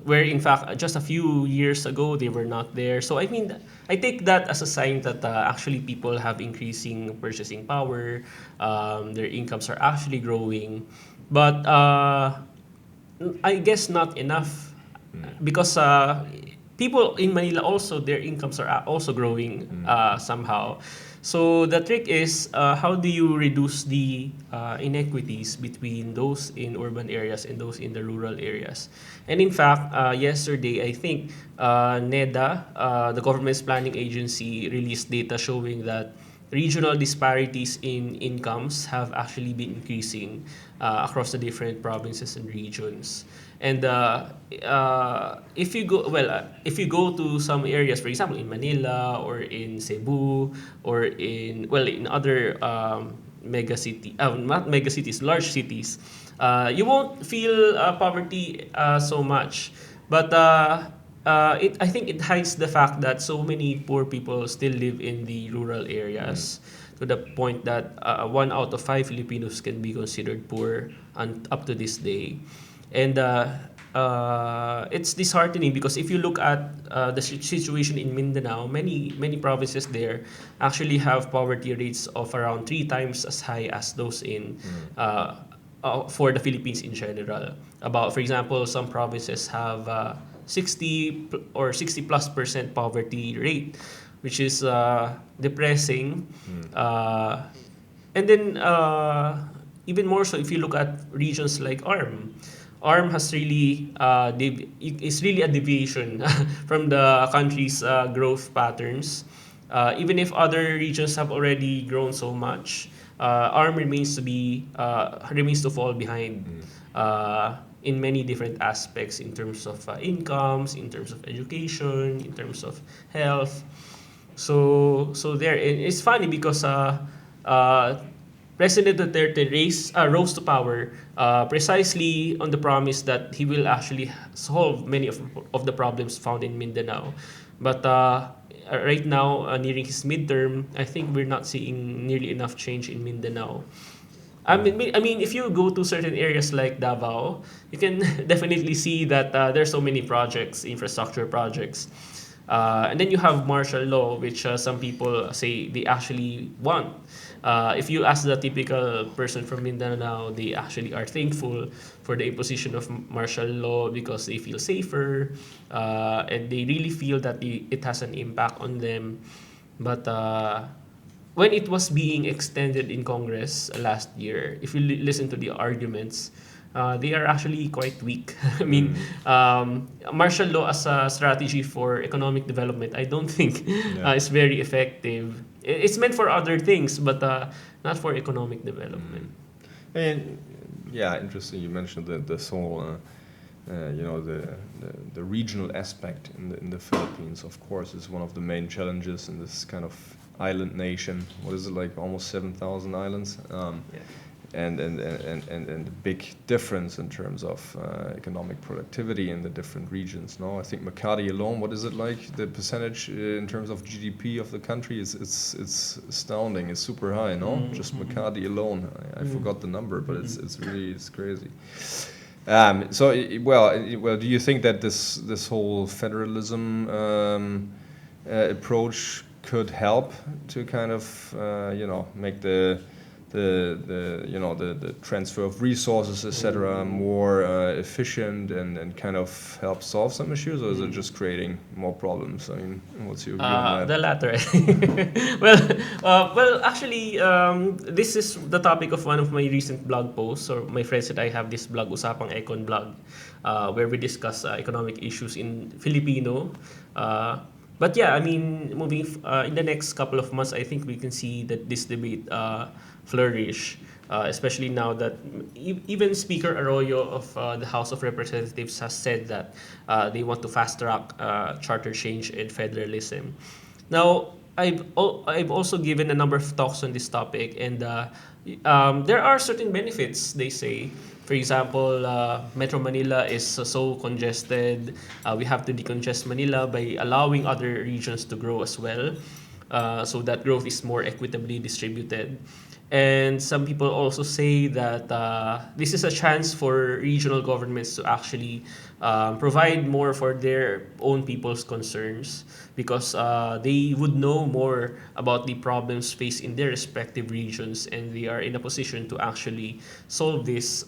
S2: Where in fact just a few years ago they were not there. So I mean, I take that as a sign that actually people have increasing purchasing power, their incomes are actually growing, but I guess not enough, because people in Manila also, their incomes are also growing somehow. So the trick is, how do you reduce the inequities between those in urban areas and those in the rural areas? And in fact, yesterday, I think NEDA, the government's planning agency, released data showing that regional disparities in incomes have actually been increasing across the different provinces and regions. And if you go to some areas, for example, in Manila or in Cebu or in other not mega cities, large cities, you won't feel poverty so much. But I think it hides the fact that so many poor people still live in the rural areas, to the point that 1 out of 5 Filipinos can be considered poor up to this day. And it's disheartening because if you look at the situation in Mindanao, many provinces there actually have poverty rates of around 3 times as high as those in for the Philippines in general. About, for example, some provinces have 60 plus% poverty rate, which is depressing. Uh, and then even more so if you look at regions like ARM. ARM has really is really a deviation from the country's growth patterns. Even if other regions have already grown so much, ARM remains to fall behind in many different aspects in terms of incomes, in terms of education, in terms of health. So there it's funny because uh, President Duterte rose to power precisely on the promise that he will actually solve many of the problems found in Mindanao. But right now, nearing his midterm, I think we're not seeing nearly enough change in Mindanao. I mean, if you go to certain areas like Davao, you can definitely see that there's so many projects, infrastructure projects. And then you have martial law, which some people say they actually want. If you ask the typical person from Mindanao, they actually are thankful for the imposition of martial law because they feel safer and they really feel that it has an impact on them. But when it was being extended in Congress last year, if you listen to the arguments, they are actually quite weak. I mean, martial law as a strategy for economic development, I don't think is very effective. It's meant for other things, but not for economic development.
S1: And yeah, interesting. You mentioned that this whole, the regional aspect in the Philippines. Of course, is one of the main challenges in this kind of island nation. What is it, like almost 7,000 islands?
S2: Yeah.
S1: And the big difference in terms of economic productivity in the different regions. No, I think Makati alone, what is it like? The percentage in terms of GDP of the country is it's astounding. It's super high. No, just Makati alone. I forgot the number, but it's really crazy. Well, do you think that this whole federalism approach could help to kind of make the transfer of resources, etc., more efficient and kind of help solve some issues, or is it just creating more problems? I mean, what's your view on that?
S2: The latter. Actually, this is the topic of one of my recent blog posts, or my friends and I have this blog, Usapang Econ blog, where we discuss economic issues in Filipino. But yeah, I mean, moving in the next couple of months, I think we can see that this debate flourish, especially now that even Speaker Arroyo of the House of Representatives has said that they want to fast track charter change and federalism. Now, I've also given a number of talks on this topic, and there are certain benefits, they say. For example, Metro Manila is so congested. We have to decongest Manila by allowing other regions to grow as well, so that growth is more equitably distributed. And some people also say that this is a chance for regional governments to actually provide more for their own people's concerns because they would know more about the problems faced in their respective regions and they are in a position to actually solve this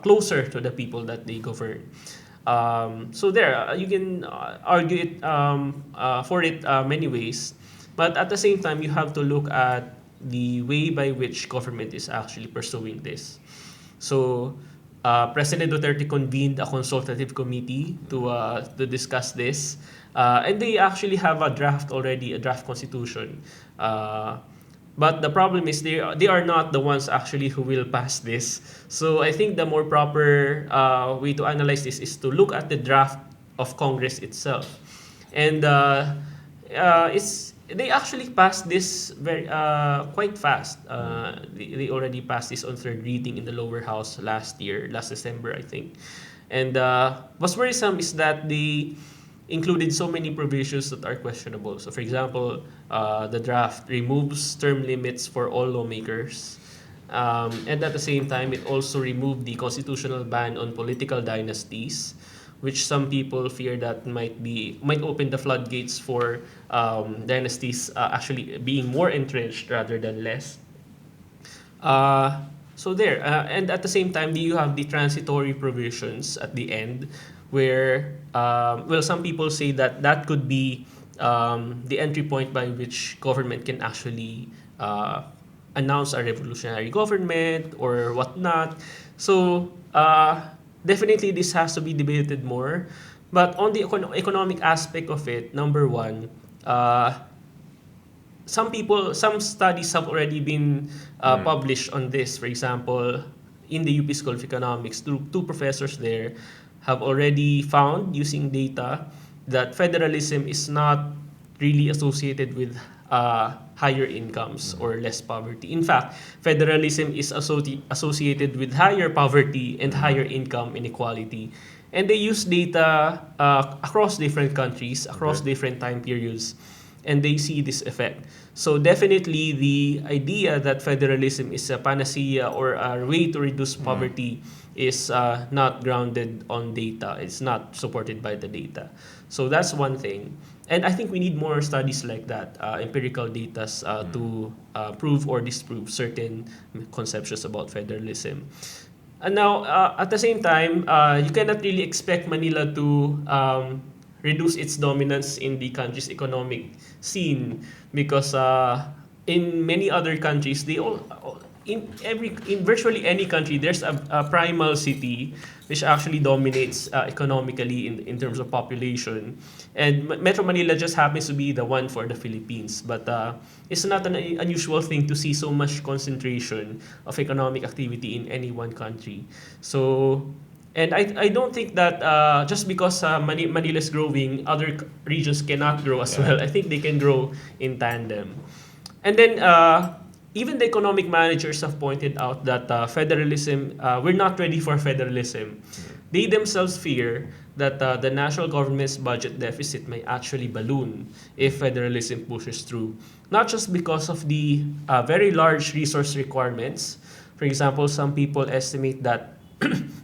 S2: closer to the people that they govern. So there, you can argue it for it many ways, but at the same time, you have to look at the way by which government is actually pursuing this. So, President Duterte convened a consultative committee to discuss this, and they actually have a draft already, a draft constitution. But the problem is they are not the ones actually who will pass this. So I think the more proper way to analyze this is to look at the draft of Congress itself, and it's they actually passed this very quite fast. They already passed this on third reading in the lower house last December, I think. And what's worrisome is that they included so many provisions that are questionable. So, for example, the draft removes term limits for all lawmakers. And at the same time, it also removed the constitutional ban on political dynasties, which some people fear that might open the floodgates for dynasties actually being more entrenched rather than less. Uh, and at the same time, you have the transitory provisions at the end, where some people say that that could be the entry point by which government can actually announce a revolutionary government or whatnot. So definitely, this has to be debated more. But on the economic aspect of it, number one, uh, some studies have already been published on this. For example, in the UP School of Economics, two professors there have already found using data that federalism is not really associated with higher incomes or less poverty. In fact, federalism is associated with higher poverty and higher income inequality. And they use data across different countries, across different time periods, and they see this effect. So definitely the idea that federalism is a panacea or a way to reduce poverty is not grounded on data. It's not supported by the data. So that's one thing. And I think we need more studies like that, empirical data to prove or disprove certain conceptions about federalism. And now, at the same time, you cannot really expect Manila to reduce its dominance in the country's economic scene because in many other countries, in virtually any country, there's a primal city which actually dominates economically in terms of population. And Metro Manila just happens to be the one for the Philippines. But it's not an unusual thing to see so much concentration of economic activity in any one country. So, and I don't think that just because Manila is growing, other regions cannot grow as well. I think they can grow in tandem. And then even the economic managers have pointed out that federalism, we're not ready for federalism. They themselves fear that the national government's budget deficit may actually balloon if federalism pushes through. Not just because of the very large resource requirements. For example, some people estimate that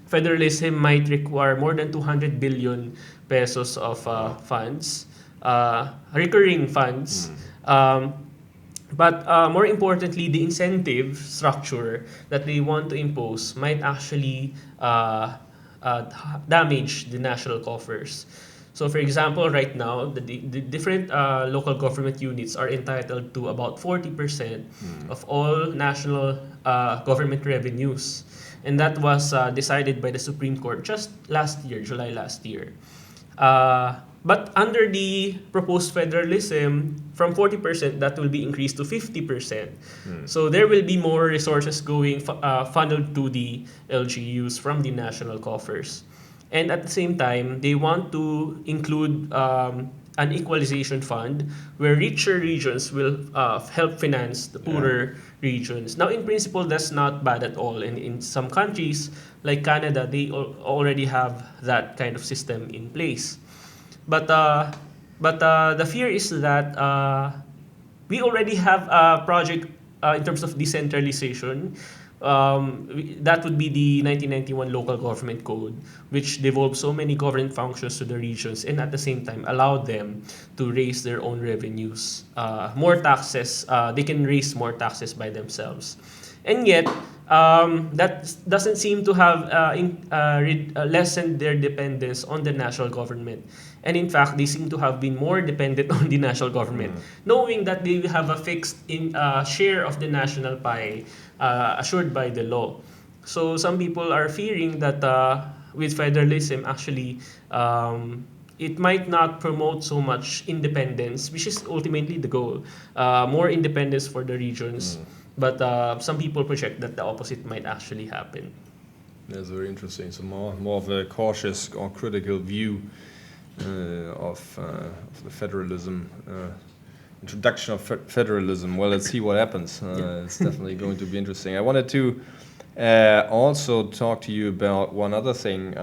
S2: federalism might require more than 200 billion pesos of funds, recurring funds. But more importantly, the incentive structure that they want to impose might actually damage the national coffers. So, for example, right now, the different local government units are entitled to about 40% of all national government revenues. And that was decided by the Supreme Court just last year, July last year. But under the proposed federalism, from 40%, that will be increased to 50%. So there will be more resources going funneled to the LGUs from the national coffers. And at the same time, they want to include an equalization fund where richer regions will help finance the poorer regions. Now, in principle, that's not bad at all. And in some countries, like Canada, they already have that kind of system in place. But the fear is that we already have a project in terms of decentralization. That would be the 1991 Local Government Code, which devolved so many government functions to the regions and at the same time allowed them to raise their own revenues. More taxes, they can raise more taxes by themselves. And yet, that doesn't seem to have lessened their dependence on the national government. And in fact, they seem to have been more dependent on the national government, knowing that they have a fixed share of the national pie assured by the law. So some people are fearing that with federalism, actually, it might not promote so much independence, which is ultimately the goal. More independence for the regions. But some people project that the opposite might actually happen.
S1: That's very interesting. So more of a cautious or critical view of the federalism, introduction of federalism. Well, let's see what happens. It's definitely going to be interesting. I wanted to Also talk to you about one other thing.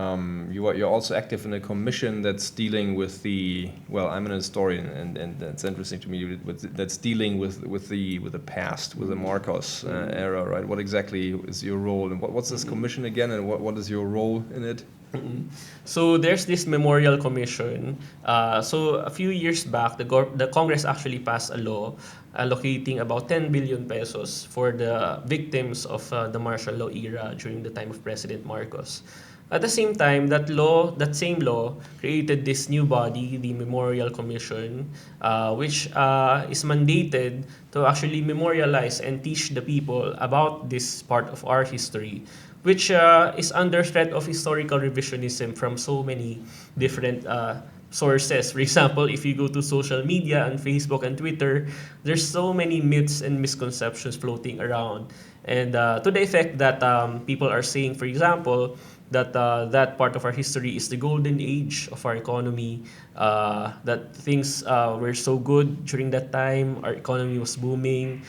S1: You're also active in a commission that's dealing with the, well, I'm an historian, and that's interesting to me. That's dealing with the past, with the Marcos era, right? What exactly is your role, and what's this commission again, and what is your role in it?
S2: So there's this memorial commission. So a few years back, the Congress actually passed a law allocating about 10 billion pesos for the victims of the martial law era during the time of President Marcos. At the same time, that same law, created this new body, the Memorial Commission, which is mandated to actually memorialize and teach the people about this part of our history, which is under threat of historical revisionism from so many different sources. For example, if you go to social media and Facebook and Twitter, there's so many myths and misconceptions floating around. And to the effect that people are saying, for example, that that part of our history is the golden age of our economy, that things were so good during that time, our economy was booming,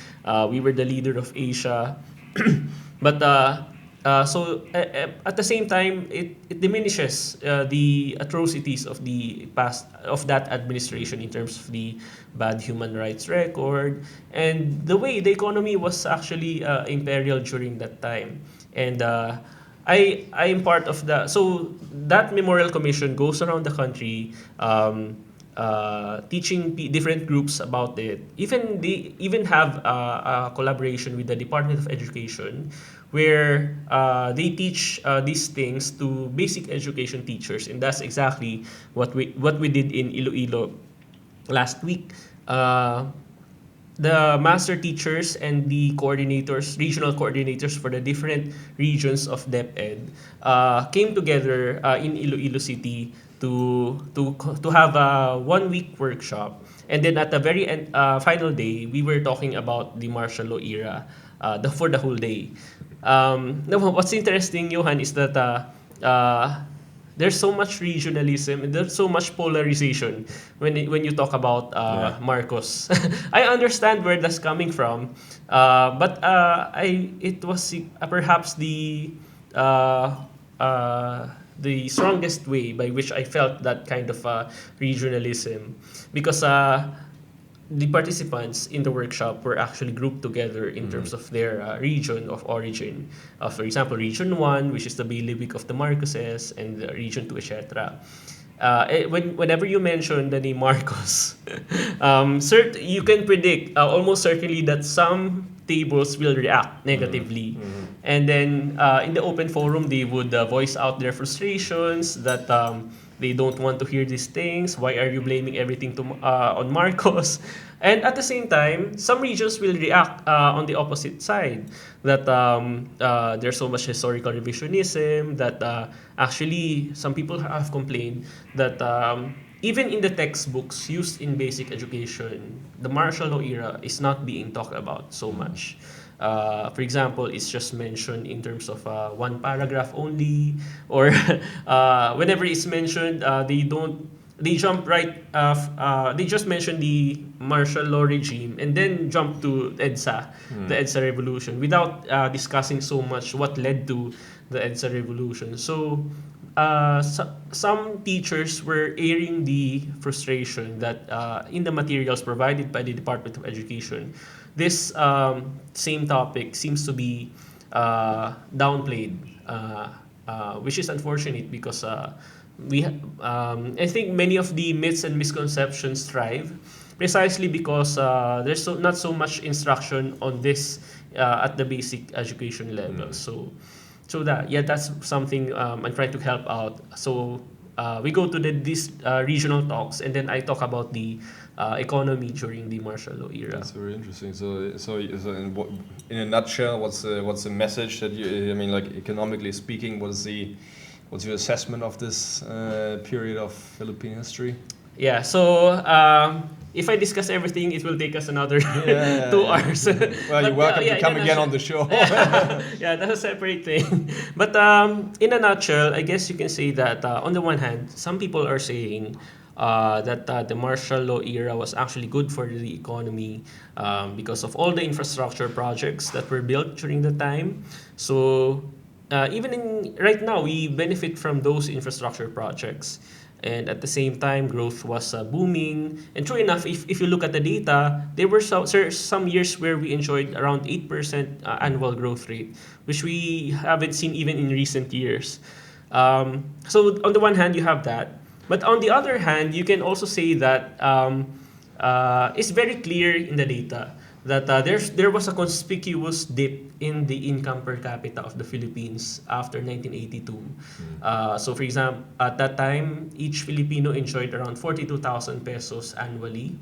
S2: we were the leader of Asia. But at the same time, it diminishes the atrocities of the past of that administration in terms of the bad human rights record and the way the economy was actually imperial during that time. And I'm part of so that memorial commission goes around the country, teaching different groups about it. They even have a collaboration with the Department of Education, where they teach these things to basic education teachers, and that's exactly what we did in Iloilo last week. The master teachers and the coordinators, regional coordinators for the different regions of DepEd, came together in Iloilo City to have a 1 week workshop, and then at the very end, final day, we were talking about the martial law era, for the whole day. Now, what's interesting, Johan, is that there's so much regionalism and there's so much polarization when you talk about Marcos. I understand where that's coming from, but it was perhaps the strongest way by which I felt that kind of regionalism, because the participants in the workshop were actually grouped together in terms of their region of origin. For example, Region 1, which is the bailiwick of the Marcoses, and Region 2, etc. Whenever you mention the name Marcos, you can predict almost certainly that some tables will react negatively. And then in the open forum, they would voice out their frustrations that they don't want to hear these things. Why are you blaming everything on Marcos? And at the same time, some regions will react on the opposite side, that there's so much historical revisionism, that actually some people have complained that even in the textbooks used in basic education, the martial law era is not being talked about so much. For example, it's just mentioned in terms of one paragraph only, or whenever it's mentioned, they jump right, they just mention the martial law regime and then jump to EDSA, the EDSA revolution, without discussing so much what led to the EDSA revolution. So some teachers were airing the frustration that in the materials provided by the Department of Education, this same topic seems to be downplayed, which is unfortunate, because I think many of the myths and misconceptions thrive precisely because there's not so much instruction on this at the basic education level. So that's something I'm trying to help out. So we go to these regional talks, and then I talk about the economy during the martial law era.
S1: That's very interesting. So in a nutshell, what's the message that you? I mean, like, economically speaking, what's your assessment of this period of Philippine history?
S2: Yeah. So if I discuss everything, it will take us another 2 hours.
S1: Well, you're welcome to come again on the show.
S2: Yeah, that's a separate thing. But in a nutshell, I guess you can say that on the one hand, some people are saying that the martial law era was actually good for the economy because of all the infrastructure projects that were built during the time. So even right now, we benefit from those infrastructure projects. And at the same time, growth was booming. And true enough, if you look at the data, there were some years where we enjoyed around 8% annual growth rate, which we haven't seen even in recent years. So on the one hand, you have that. But on the other hand, you can also say that it's very clear in the data that there was a conspicuous dip in the income per capita of the Philippines after 1982. So for example, at that time, each Filipino enjoyed around 42,000 pesos annually.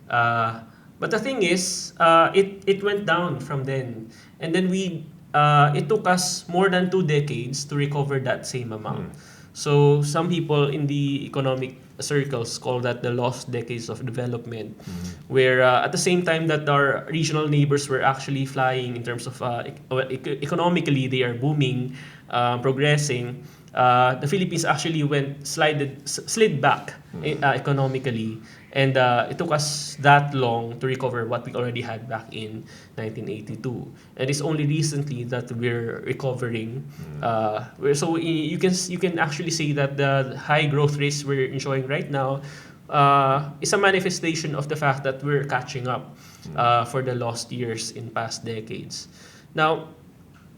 S2: But the thing is, it went down from then. And then it took us more than 2 decades to recover that same amount. So some people in the economic circles call that the lost decades of development, where at the same time that our regional neighbors were actually flying in terms of economically, they are booming, progressing. The Philippines actually slid back economically, and it took us that long to recover what we already had back in 1982. And it's only recently that we're recovering. So you can actually say that the high growth rates we're enjoying right now is a manifestation of the fact that we're catching up for the lost years in past decades. Now,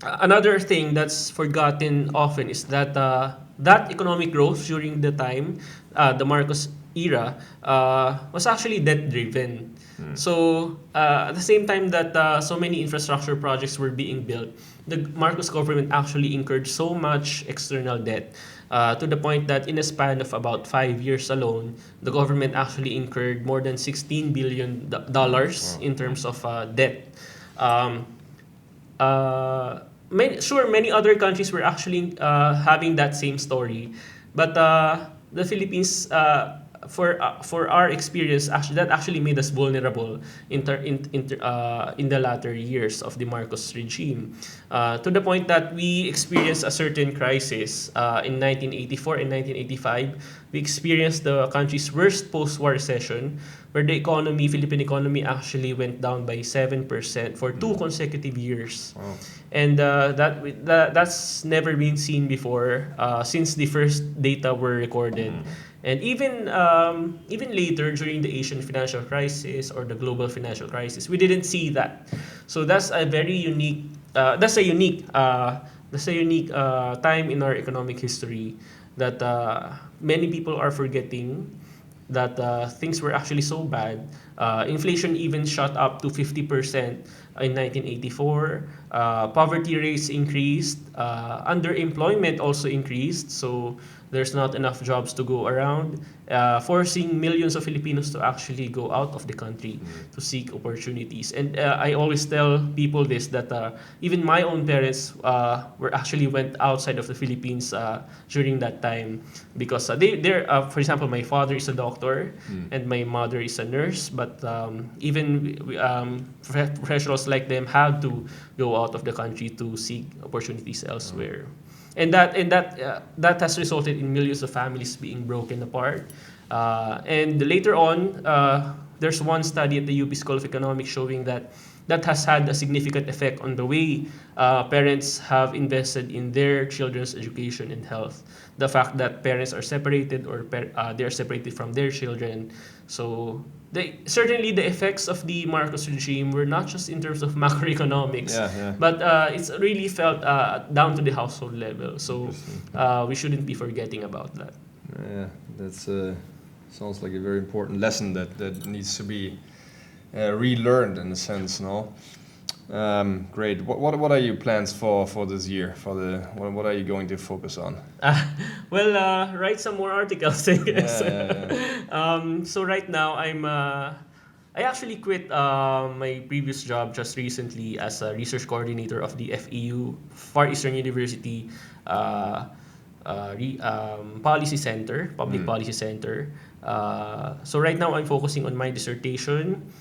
S2: another thing that's forgotten often is that that economic growth during the time, the Marcos era, was actually debt-driven. So at the same time that so many infrastructure projects were being built, the Marcos government actually incurred so much external debt to the point that in a span of about 5 years alone, the government actually incurred more than $16 billion in terms of debt. Um, many other countries were actually having that same story, but the Philippines, for our experience, that actually made us vulnerable in the latter years of the Marcos regime, to the point that we experienced a certain crisis in 1984 and 1985. We experienced the country's worst post-war recession, where the Philippine economy actually went down by 7% for 2 consecutive years.
S1: Wow.
S2: And that's never been seen before since the first data were recorded. And even later during the Asian financial crisis or the global financial crisis, we didn't see that. So that's a very unique time in our economic history that many people are forgetting, that things were actually so bad. Inflation even shot up to 50% in 1984. Poverty rates increased. Underemployment also increased. So there's not enough jobs to go around, forcing millions of Filipinos to actually go out of the country to seek opportunities. And I always tell people this, that even my own parents were actually went outside of the Philippines during that time, because for example, my father is a doctor and my mother is a nurse, but even professionals like them had to go out of the country to seek opportunities elsewhere. And that has resulted in millions of families being broken apart. And later on, there's one study at the UP School of Economics showing that has had a significant effect on the way parents have invested in their children's education and health. The fact that parents are separated, or they are separated from their children. So certainly the effects of the Marcos regime were not just in terms of macroeconomics, but it's really felt down to the household level. So we shouldn't be forgetting about that.
S1: Yeah, that's sounds like a very important lesson that needs to be relearned in a sense, no? Great. What are your plans for this year? What are you going to focus on?
S2: Write some more articles, I guess. So right now I actually quit my previous job just recently as a research coordinator of the FEU, Far Eastern University Policy Center, Public Policy Center. So right now I'm focusing on my dissertation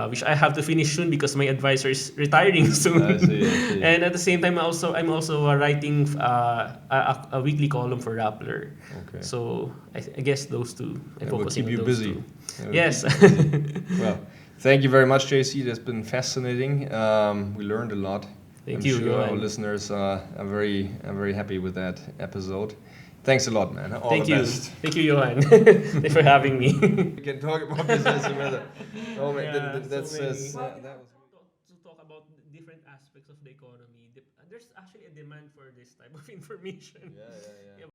S2: which I have to finish soon because my advisor is retiring soon.
S1: I see.
S2: And at the same time, I'm also writing a weekly column for Rappler.
S1: Okay.
S2: So I guess those two.
S1: That will keep you
S2: those
S1: busy.
S2: two.
S1: That will
S2: Yes.
S1: keep you busy. Well, thank you very much, JC. That's been fascinating. We learned a lot.
S2: Thank
S1: I'm
S2: you,
S1: sure our
S2: Johan.
S1: listeners are very happy with that episode. Thanks a lot, man. All
S2: Thank
S1: the
S2: you.
S1: best.
S2: Thank you, Johan. Thanks for having me.
S1: We can talk about this as a matter. Oh man,
S2: Yeah,
S1: that's
S2: so many.
S1: that was.
S2: To talk about different aspects of the economy, there's actually a demand for this type of information.
S1: Yeah.